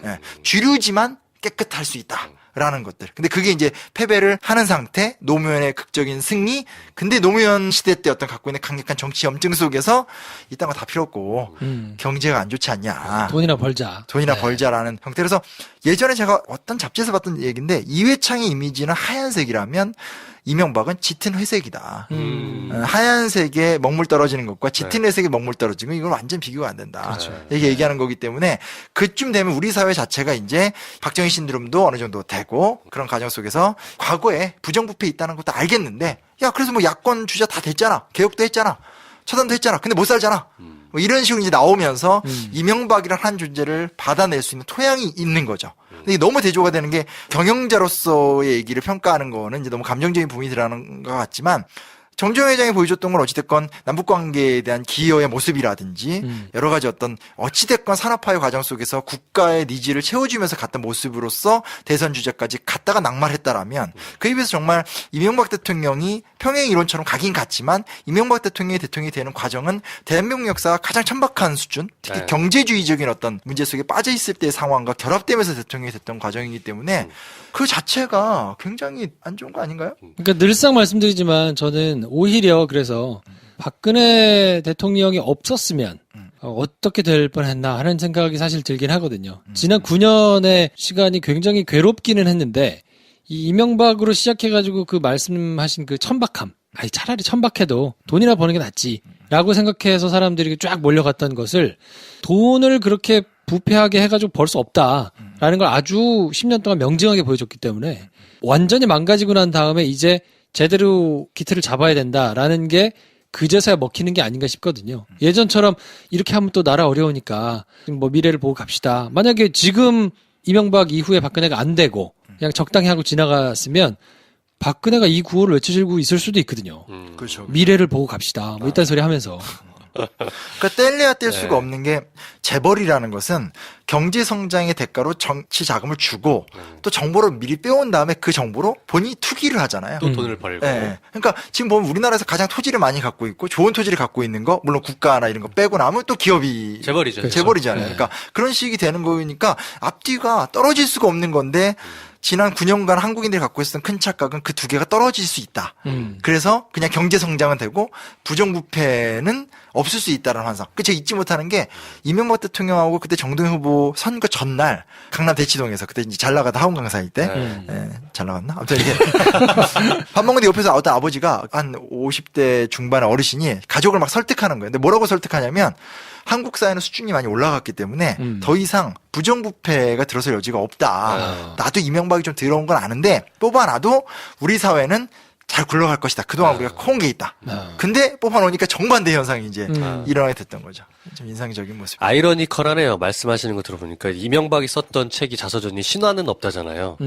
예, 주류지만 깨끗할 수 있다. 라는 것들. 근데 그게 이제 패배를 하는 상태, 노무현의 극적인 승리. 근데 노무현 시대 때 어떤 갖고 있는 강력한 정치 염증 속에서 이딴 거 다 필요 없고 경제가 안 좋지 않냐. 돈이나 벌자. 벌자라는 형태. 그래서 예전에 제가 어떤 잡지에서 봤던 얘기인데 이회창의 이미지는 하얀색이라면 이명박은 짙은 회색이다. 하얀색에 먹물 떨어지는 것과 짙은 회색에 먹물 떨어지는 건 이건 완전 비교가 안 된다. 그렇죠. 이렇게 얘기하는 거기 때문에 그쯤 되면 우리 사회 자체가 이제 박정희 신드롬도 어느 정도 되고 그런 과정 속에서 과거에 부정부패 있다는 것도 알겠는데 야 그래서 뭐 야권 주자 다 됐잖아. 개혁도 했잖아. 처단도 했잖아. 근데 못 살잖아. 뭐 이런 식으로 이제 나오면서 이명박이라는 한 존재를 받아낼 수 있는 토양이 있는 거죠. 근데 이게 너무 대조가 되는 게 경영자로서의 얘기를 평가하는 거는 이제 너무 감정적인 부분이 들어가는 것 같지만 정주영 회장이 보여줬던 건 어찌됐건 남북관계에 대한 기여의 모습이라든지 여러 가지 어떤 어찌됐건 산업화의 과정 속에서 국가의 니즈를 채워주면서 갔던 모습으로서 대선 주자까지 갔다가 낙마했다라면 그에 비해서 정말 이명박 대통령이 평행 이론처럼 가긴 갔지만 이명박 대통령이 대통령이 되는 과정은 대한민국 역사가 가장 천박한 수준 특히 네. 경제주의적인 어떤 문제 속에 빠져있을 때의 상황과 결합되면서 대통령이 됐던 과정이기 때문에 그 자체가 굉장히 안 좋은 거 아닌가요? 그러니까 늘상 말씀드리지만 저는 오히려 그래서 박근혜 대통령이 없었으면 어떻게 될 뻔했나 하는 생각이 사실 들긴 하거든요. 지난 9년의 시간이 굉장히 괴롭기는 했는데 이 이명박으로 시작해가지고 그 말씀하신 그 천박함, 아니 차라리 천박해도 돈이나 버는 게 낫지라고 생각해서 사람들이 쫙 몰려갔던 것을 돈을 그렇게 부패하게 해가지고 벌 수 없다라는 걸 아주 10년 동안 명징하게 보여줬기 때문에 완전히 망가지고 난 다음에 이제 제대로 기틀을 잡아야 된다라는 게 그제서야 먹히는 게 아닌가 싶거든요. 예전처럼 이렇게 하면 또 나라 어려우니까 뭐 미래를 보고 갑시다. 만약에 지금 이명박 이후에 박근혜가 안 되고 그냥 적당히 하고 지나갔으면 박근혜가 이 구호를 외쳐주고 있을 수도 있거든요. 그렇죠. 미래를 보고 갑시다. 뭐 이딴 소리 하면서. 그러니까 뗄래야 뗄 수가 없는 게 재벌이라는 것은 경제 성장의 대가로 정치 자금을 주고 또 정보를 미리 빼온 다음에 그 정보로 본인이 투기를 하잖아요. 또 돈을 벌고. 네. 그러니까 지금 보면 우리나라에서 가장 토지를 많이 갖고 있고 좋은 토지를 갖고 있는 거 물론 국가나 이런 거 빼고 나면 또 기업이 재벌이죠. 그렇죠. 재벌이잖아요. 네. 그러니까 그런 식이 되는 거니까 앞뒤가 떨어질 수가 없는 건데 지난 9년간 한국인들이 갖고 있었던 큰 착각은 그 두 개가 떨어질 수 있다. 그래서 그냥 경제 성장은 되고 부정부패는 없을 수 있다는 환상. 그 제가 잊지 못하는 게 이명박 대통령하고 그때 정동영 후보 선거 전날 강남 대치동에서 그때 이제 잘 나가다 하원 강사일 때 잘 나갔나? 아무튼 이게 밥 먹는데 옆에서 어떤 아버지가 한 50대 중반의 어르신이 가족을 막 설득하는 거예요. 근데 뭐라고 설득하냐면 한국 사회는 수준이 많이 올라갔기 때문에 더 이상 부정부패가 들어설 여지가 없다. 나도 이명박이 좀 더러운 건 아는데 뽑아놔도 우리 사회는 잘 굴러갈 것이다. 그동안 우리가 커온 게 있다. 근데 뽑아놓으니까 정반대 현상이 이제 일어나게 됐던 거죠. 좀 인상적인 모습. 아이러니컬하네요. 말씀하시는 거 들어보니까 이명박이 썼던 책이 자서전이 신화는 없다잖아요.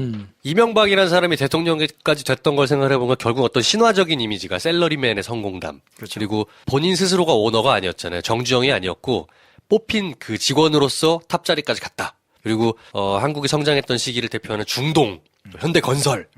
이명박이라는 사람이 대통령까지 됐던 걸 생각해보면 결국 어떤 신화적인 이미지가 셀러리맨의 성공담. 그렇죠. 그리고 본인 스스로가 오너가 아니었잖아요. 정주영이 아니었고 뽑힌 그 직원으로서 탑자리까지 갔다. 그리고 한국이 성장했던 시기를 대표하는 중동, 현대건설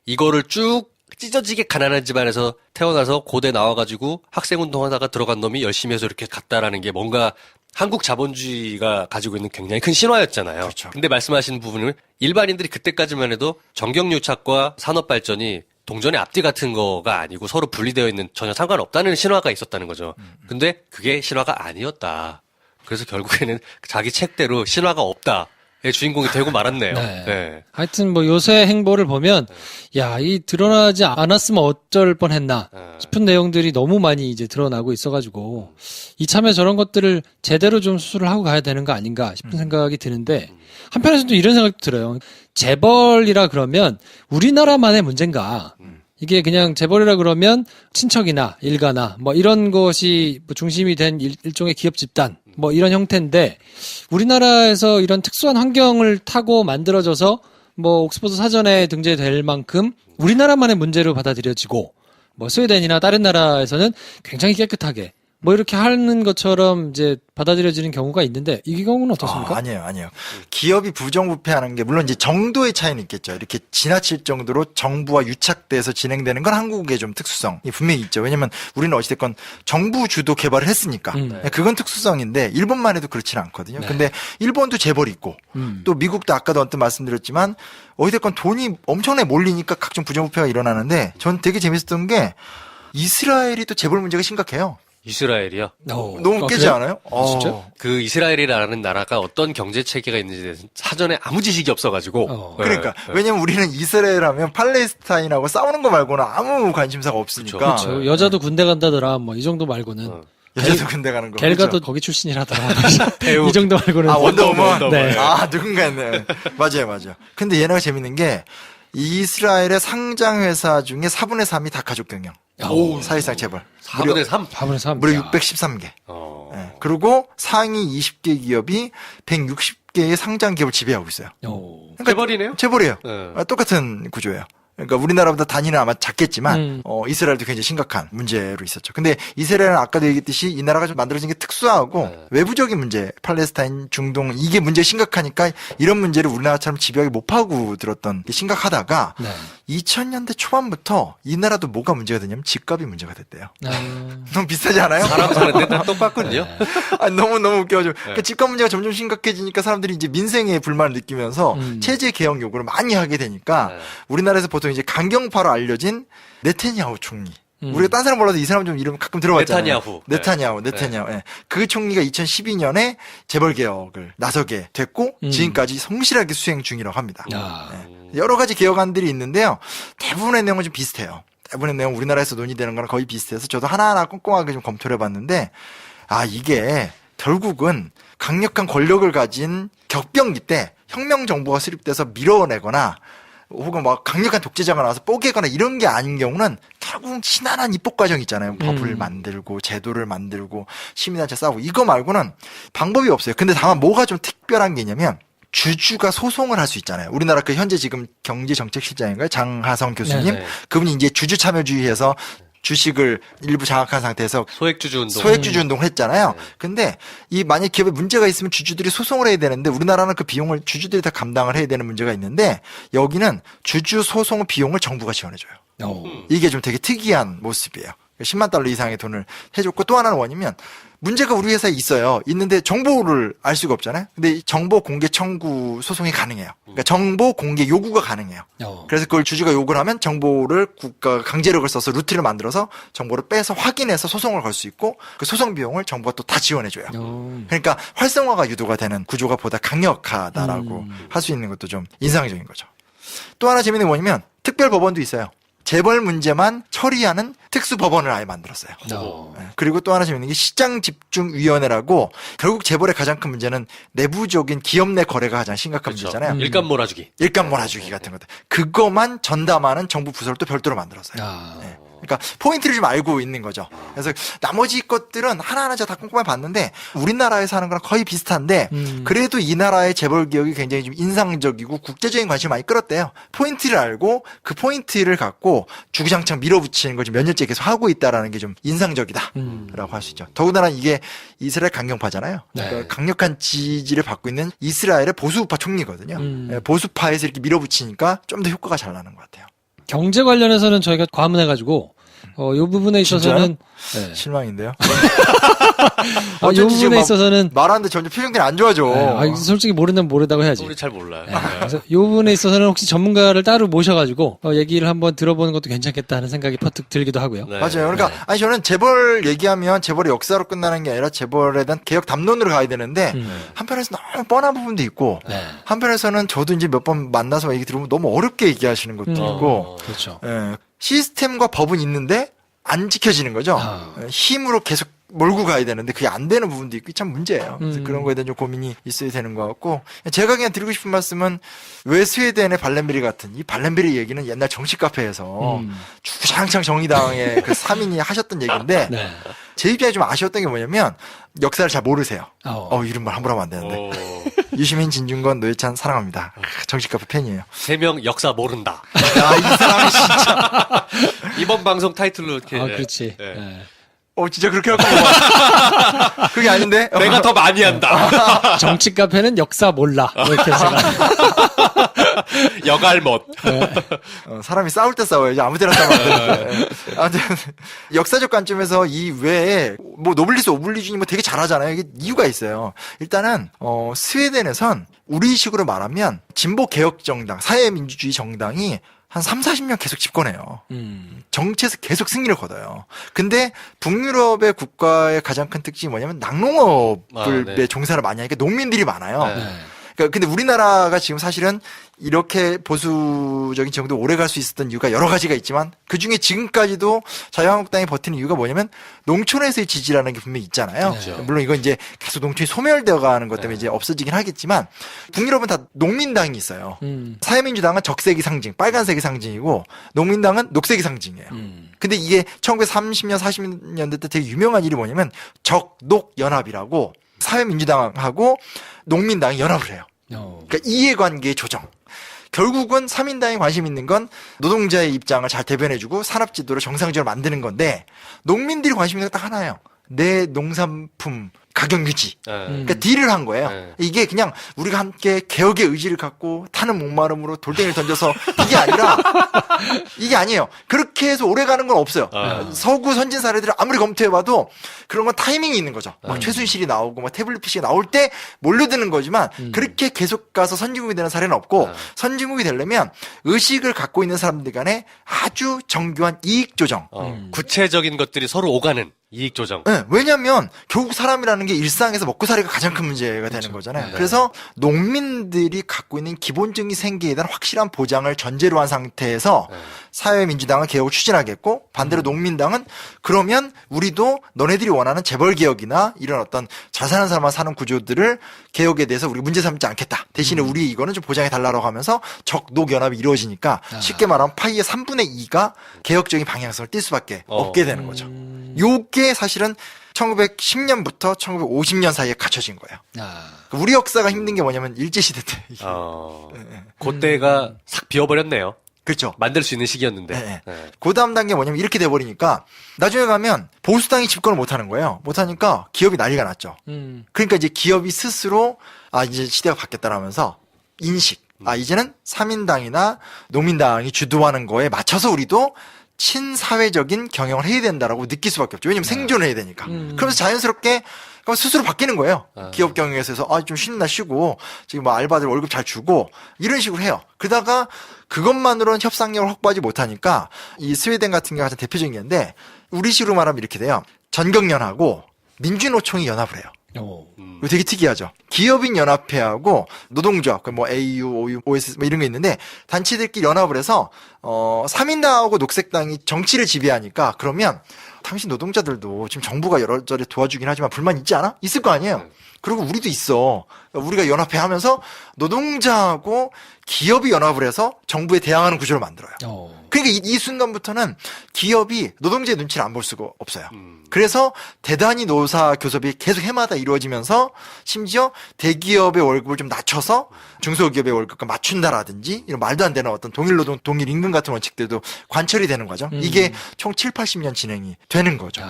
이거를 쭉 찢어지게 가난한 집안에서 태어나서 고대 나와가지고 학생운동하다가 들어간 놈이 열심히 해서 이렇게 갔다라는 게 뭔가 한국 자본주의가 가지고 있는 굉장히 큰 신화였잖아요. 그렇죠. 근데 말씀하신 부분은 일반인들이 그때까지만 해도 정경유착과 산업발전이 동전의 앞뒤 같은 거가 아니고 서로 분리되어 있는 전혀 상관없다는 신화가 있었다는 거죠. 근데 그게 신화가 아니었다. 그래서 결국에는 자기 책대로 신화가 없다. 의 주인공이 되고 말았네요. 네. 네. 하여튼 뭐 요새 행보를 보면 야, 이 드러나지 않았으면 어쩔 뻔했나 싶은 내용들이 너무 많이 이제 드러나고 있어가지고 이참에 저런 것들을 제대로 좀 수술을 하고 가야 되는 거 아닌가 싶은 생각이 드는데 한편에서는 또 이런 생각도 들어요. 재벌이라 그러면 우리나라만의 문제인가? 이게 그냥 재벌이라 그러면 친척이나 일가나 뭐 이런 것이 뭐 중심이 된 일종의 기업 집단 뭐 이런 형태인데 우리나라에서 이런 특수한 환경을 타고 만들어져서 뭐 옥스퍼드 사전에 등재될 만큼 우리나라만의 문제로 받아들여지고 뭐 스웨덴이나 다른 나라에서는 굉장히 깨끗하게 뭐 이렇게 하는 것처럼 이제 받아들여지는 경우가 있는데 이 경우는 어떻습니까? 아니에요. 기업이 부정부패하는 게 물론 이제 정도의 차이는 있겠죠. 이렇게 지나칠 정도로 정부와 유착돼서 진행되는 건 한국의 좀 특수성이 분명히 있죠. 왜냐면 우리는 어찌됐건 정부 주도 개발을 했으니까. 그건 특수성인데 일본만 해도 그렇지는 않거든요. 근데 일본도 재벌이 있고 또 미국도 아까도 언뜻 말씀드렸지만 어찌됐건 돈이 엄청나게 몰리니까 각종 부정부패가 일어나는데 전 되게 재밌었던 게 이스라엘이 또 재벌 문제가 심각해요. 이스라엘이요? 너무 웃기지 그래요? 않아요? 진짜? 그 이스라엘이라는 나라가 어떤 경제 체계가 있는지에 대해서 사전에 아무 지식이 없어가지고. 그러니까 네. 왜냐면 우리는 이스라엘 하면 팔레스타인하고 싸우는 거 말고는 아무 관심사가 없으니까. 그렇죠. 여자도 군대 간다더라. 뭐 이 정도 말고는. 여자도 군대 가는 거. 겔가도 그렇죠? 거기 출신이라더라. 이 정도 말고는. 원더우먼. 네. 누군가 했네. 맞아요. 근데 얘네가 재밌는 게 이스라엘의 상장 회사 중에 4분의 3이 다 가족 경영. 사실상 재벌. 4분의 3? 4분의 3. 무려 613개. 네. 그리고 상위 20개 기업이 160개의 상장 기업을 지배하고 있어요. 재벌이네요? 재벌이에요. 네. 똑같은 구조예요. 그러니까 우리나라보다 단위는 아마 작겠지만 이스라엘도 굉장히 심각한 문제로 있었죠. 근데 이스라엘은 아까도 얘기했듯이 이 나라가 좀 만들어진 게 특수하고 외부적인 문제, 팔레스타인, 중동 이게 문제 심각하니까 이런 문제를 우리나라처럼 집요하게 못 파고 들었던 게 심각하다가 2000년대 초반부터 이 나라도 뭐가 문제가 되냐면 집값이 문제가 됐대요. 너무 비슷하지 않아요? 사람 사는 데는 똑같거든요. 너무 웃겨가지고. 그러니까 집값 문제가 점점 심각해지니까 사람들이 이제 민생의 불만을 느끼면서 체제 개혁 요구를 많이 하게 되니까 우리나라에서 보통 이제 강경파로 알려진 네타냐후 총리. 우리가 딴 사람 몰라도 이 사람 좀 이름 가끔 들어봤잖아요. 네타냐후. 예. 그 총리가 2012년에 재벌 개혁을 나서게 됐고 지금까지 성실하게 수행 중이라고 합니다. 예. 여러 가지 개혁안들이 있는데요. 대부분의 내용은 좀 비슷해요. 대부분의 내용 우리나라에서 논의되는 거랑 거의 비슷해서 저도 하나하나 꼼꼼하게 좀 검토를 해봤는데 이게 결국은 강력한 권력을 가진 격병기 때 혁명 정부가 수립돼서 밀어내거나 혹은 막 강력한 독재자가 나와서 뽀개거나 이런 게 아닌 경우는 결국은 지난한 입법 과정 있잖아요. 법을 만들고 제도를 만들고 시민단체 싸우고 이거 말고는 방법이 없어요. 근데 다만 뭐가 좀 특별한 게 있냐면 주주가 소송을 할 수 있잖아요. 우리나라 그 현재 지금 경제정책실장인가요? 장하성 교수님. 네네. 그분이 이제 주주 참여주의해서 주식을 일부 장악한 상태에서 소액주주 운동. 소액주주 운동을 했잖아요. 근데 이 만약 기업에 문제가 있으면 주주들이 소송을 해야 되는데 우리나라는 그 비용을 주주들이 다 감당을 해야 되는 문제가 있는데 여기는 주주 소송 비용을 정부가 지원해줘요. 이게 좀 되게 특이한 모습이에요. 10만 달러 이상의 돈을 해줬고 또 하나는 뭐냐면 문제가 우리 회사에 있어요. 있는데 정보를 알 수가 없잖아요. 근데 정보 공개 청구 소송이 가능해요. 그러니까 정보 공개 요구가 가능해요. 그래서 그걸 주주가 요구를 하면 정보를 국가가 강제력을 써서 루트를 만들어서 정보를 빼서 확인해서 소송을 걸 수 있고 그 소송 비용을 정부가 또 다 지원해줘요. 그러니까 활성화가 유도가 되는 구조가 보다 강력하다라고 할 수 있는 것도 좀 인상적인 거죠. 또 하나 재밌는 게 뭐냐면 특별 법원도 있어요. 재벌 문제만 처리하는 특수 법원을 아예 만들었어요. 그리고 또 하나 재밌는 게 시장집중위원회라고 결국 재벌의 가장 큰 문제는 내부적인 기업 내 거래가 가장 심각한 문제잖아요. 일감 몰아주기. 일감 몰아주기 같은 것들. 그것만 전담하는 정부 부서를 또 별도로 만들었어요. 네. 그러니까 포인트를 좀 알고 있는 거죠. 그래서 나머지 것들은 하나하나 제가 다 꼼꼼히 봤는데 우리나라에서 하는 거랑 거의 비슷한데 그래도 이 나라의 재벌 기업이 굉장히 좀 인상적이고 국제적인 관심을 많이 끌었대요. 포인트를 알고 그 포인트를 갖고 주구장창 밀어붙이는 걸 좀 몇 년째 계속 하고 있다라는 게 좀 인상적이다라고 할 수 있죠. 더군다나 이게 이스라엘 강경파잖아요. 그러니까 강력한 지지를 받고 있는 이스라엘의 보수파 총리거든요. 보수파에서 이렇게 밀어붙이니까 좀 더 효과가 잘 나는 것 같아요. 경제 관련해서는 저희가 과문해가지고 이 부분에 있어서는 실망인데요. 이 부분에 있어서는 말하는데 점점 표정들이 안 좋아져. 솔직히 모르면 모르다고 해야지. 우리 잘 몰라요. 그래서 이 부분에 있어서는 혹시 전문가를 따로 모셔가지고 얘기를 한번 들어보는 것도 괜찮겠다 하는 생각이 퍼뜩 들기도 하고요. 네. 맞아요. 그러니까 아니 저는 재벌 얘기하면 재벌의 역사로 끝나는 게 아니라 재벌에 대한 개혁 담론으로 가야 되는데 한편에서 너무 뻔한 부분도 있고 한편에서는 저도 이제 몇 번 만나서 얘기 들으면 너무 어렵게 얘기하시는 것도 있고 그렇죠. 시스템과 법은 있는데 안 지켜지는 거죠. 힘으로 계속 몰고 가야 되는데 그게 안 되는 부분도 있고 참 문제예요. 그래서 그런 거에 대한 좀 고민이 있어야 되는 것 같고 제가 그냥 드리고 싶은 말씀은 왜 스웨덴의 발렌베리 같은 이 발렌베리 얘기는 옛날 정치 카페에서 주장창 정의당의 그 3인이 하셨던 얘기인데 제 입장에 좀 아쉬웠던 게 뭐냐면 역사를 잘 모르세요. 이런 말 함부로 하면 안 되는데. 유시민, 진중권, 노회찬 사랑합니다. 정치 카페 팬이에요. 3명 역사 모른다. 이 사람이 진짜. 이번 방송 타이틀로 이렇게. 그렇지. 진짜 그렇게 할 거야. 그게 아닌데? 내가 더 많이 한다. 정치 카페는 역사 몰라. 이렇게 제가. 여갈못. 사람이 싸울 때 싸워야지. 아무 데나 싸우면 안 되는데. 아무튼, 역사적 관점에서 이 외에, 노블리스 오블리주니 되게 잘하잖아요. 이게 이유가 있어요. 일단은, 스웨덴에선 우리식으로 말하면 진보 개혁 정당, 사회민주주의 정당이 한 3, 40년 계속 집권해요. 정치에서 계속 승리를 거둬요. 근데 북유럽의 국가의 가장 큰 특징이 뭐냐면 낙농업에 종사를 많이 하니까 농민들이 많아요. 네. 그러니까 근데 우리나라가 지금 사실은 이렇게 보수적인 정도 오래 갈 수 있었던 이유가 여러 가지가 있지만 그중에 지금까지도 자유한국당이 버티는 이유가 뭐냐면 농촌에서의 지지라는 게 분명히 있잖아요. 그렇죠. 물론 이건 이제 계속 농촌이 소멸되어 가는 것 때문에 이제 없어지긴 하겠지만 북유럽은 다 농민당이 있어요. 사회민주당은 적색이 상징, 빨간색이 상징이고 농민당은 녹색이 상징이에요. 근데 이게 1930년, 40년대 때 되게 유명한 일이 뭐냐면 적녹연합이라고 사회민주당하고 농민당이 연합을 해요. 그러니까 이해관계의 조정. 결국은 3인당에 관심 있는 건 노동자의 입장을 잘 대변해주고 산업지도를 정상적으로 만드는 건데 농민들이 관심 있는 건 딱 하나예요. 내 농산품 가격 유지. 그러니까 딜을 한 거예요. 이게 그냥 우리가 함께 개혁의 의지를 갖고 타는 목마름으로 돌덩이를 던져서 이게 아니에요. 그렇게 해서 오래 가는 건 없어요. 서구 선진 사례들을 아무리 검토해봐도 그런 건 타이밍이 있는 거죠. 막 최순실이 나오고 막 태블릿 PC가 나올 때 몰려드는 거지만 그렇게 계속 가서 선진국이 되는 사례는 없고 선진국이 되려면 의식을 갖고 있는 사람들 간에 아주 정교한 이익 조정. 구체적인 것들이 서로 오가는 이익 조정. 네, 왜냐하면 결국 사람이라는 게 일상에서 먹고 살기가 가장 큰 문제가 되는 거잖아요. 그래서 농민들이 갖고 있는 기본적인 생계에 대한 확실한 보장을 전제로 한 상태에서 사회민주당은 개혁을 추진하겠고 반대로 농민당은 그러면 우리도 너네들이 원하는 재벌 개혁이나 이런 어떤 잘 사는 사람만 사는 구조들을 개혁에 대해서 우리 문제 삼지 않겠다. 대신에 우리 이거는 좀 보장해 달라고 하면서 적녹연합이 이루어지니까 쉽게 말하면 파이의 3분의 2가 개혁적인 방향성을 띌 수밖에 없게 되는 거죠. 요게 사실은 1910년부터 1950년 사이에 갖춰진 거예요. 우리 역사가 힘든 게 뭐냐면 일제시대 때. 그때가 싹 비워버렸네요. 그렇죠. 만들 수 있는 시기였는데. 네. 그 다음 단계 뭐냐면 이렇게 돼버리니까 나중에 가면 보수당이 집권을 못하는 거예요. 못하니까 기업이 난리가 났죠. 그러니까 이제 기업이 스스로 이제 시대가 바뀌었다라면서 인식. 이제는 3인당이나 농민당이 주도하는 거에 맞춰서 우리도 친사회적인 경영을 해야 된다라고 느낄 수밖에 없죠. 왜냐면 생존을 해야 되니까. 그러면서 자연스럽게 스스로 바뀌는 거예요. 기업 경영에서 좀 쉬는 날 쉬고 지금 뭐 알바들 월급 잘 주고 이런 식으로 해요. 그러다가 그것만으로는 협상력을 확보하지 못하니까 이 스웨덴 같은 게 가장 대표적인 건데 우리식으로 말하면 이렇게 돼요. 전경련하고 민주노총이 연합을 해요. 이거 되게 특이하죠. 기업인 연합회하고 노동조합, 뭐 AU, OU, OS 뭐 이런 게 있는데 단체들끼리 연합을 해서 3인당하고 녹색당이 정치를 지배하니까 그러면 당신 노동자들도 지금 정부가 여러저래 도와주긴 하지만 불만 있지 않아? 있을 거 아니에요. 그리고 우리도 있어. 우리가 연합회 하면서 노동자하고 기업이 연합을 해서 정부에 대항하는 구조를 만들어요. 그러니까 이 순간부터는 기업이 노동자의 눈치를 안 볼 수가 없어요. 그래서 대단히 노사 교섭이 계속 해마다 이루어지면서 심지어 대기업의 월급을 좀 낮춰서 중소기업의 월급과 맞춘다라든지 이런 말도 안 되는 어떤 동일 노동, 동일 임금 같은 원칙들도 관철이 되는 거죠. 이게 총 7, 80년 진행이 되는 거죠.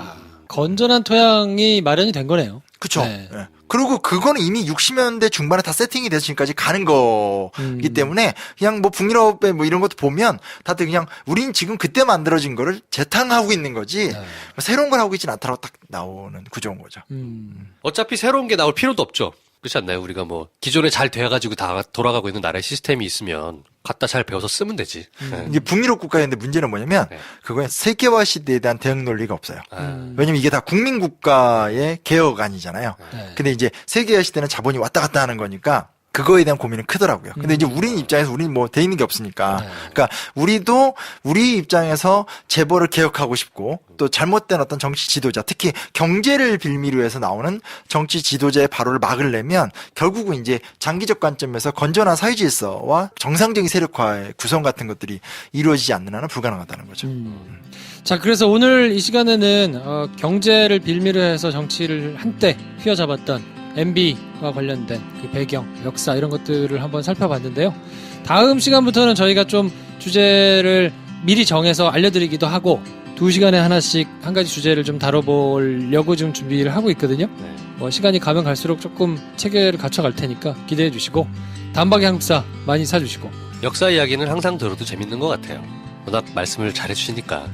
건전한 토양이 마련이 된 거네요. 그렇죠. 네. 그리고 그거는 이미 60년대 중반에 다 세팅이 돼서 지금까지 가는 거기 때문에 그냥 뭐 북유럽의 뭐 이런 것도 보면 다들 그냥 우린 지금 그때 만들어진 거를 재탕하고 있는 거지 새로운 걸 하고 있진 않다라고 딱 나오는 구조인 거죠. 어차피 새로운 게 나올 필요도 없죠. 그렇지 않나요? 우리가 뭐 기존에 잘 돼가지고 다 돌아가고 있는 나라의 시스템이 있으면 갖다 잘 배워서 쓰면 되지. 이게 북유럽 국가인데 문제는 뭐냐면 그거는 세계화 시대에 대한 대응 논리가 없어요. 왜냐면 이게 다 국민 국가의 개혁안이잖아요. 근데 이제 세계화 시대는 자본이 왔다 갔다 하는 거니까 그거에 대한 고민은 크더라고요. 근데 이제 우리 입장에서 우리는 뭐 돼 있는 게 없으니까. 그러니까 우리도 우리 입장에서 재벌을 개혁하고 싶고 또 잘못된 어떤 정치 지도자, 특히 경제를 빌미로 해서 나오는 정치 지도자의 발호를 막으려면 결국은 이제 장기적 관점에서 건전한 사회 질서와 정상적인 세력화의 구성 같은 것들이 이루어지지 않는 한은 불가능하다는 거죠. 자, 그래서 오늘 이 시간에는 경제를 빌미로 해서 정치를 한때 휘어잡았던 MB와 관련된 그 배경, 역사 이런 것들을 한번 살펴봤는데요. 다음 시간부터는 저희가 좀 주제를 미리 정해서 알려드리기도 하고 2시간에 하나씩 한 가지 주제를 좀 다뤄보려고 좀 준비를 하고 있거든요. 뭐 시간이 가면 갈수록 조금 체계를 갖춰갈 테니까 기대해 주시고 단박에 한국사 많이 사주시고 역사 이야기는 항상 들어도 재밌는 것 같아요. 워낙 말씀을 잘해주시니까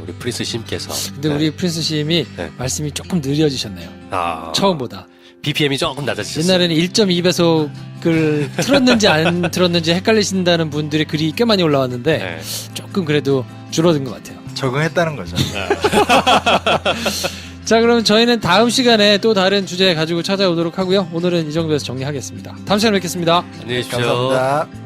우리 프린스 심께서 근데 우리 프린스 심이 말씀이 조금 느려지셨네요. 처음보다. BPM이 조금 낮아지셨어요. 옛날에는 1.2배속을 틀었는지 안 틀었는지 헷갈리신다는 분들이 글이 꽤 많이 올라왔는데 네. 조금 그래도 줄어든 것 같아요. 적응했다는 거죠. 자, 그럼 저희는 다음 시간에 또 다른 주제 가지고 찾아오도록 하고요. 오늘은 이 정도에서 정리하겠습니다. 다음 시간에 뵙겠습니다. 안녕히 계십시오. 감사합니다.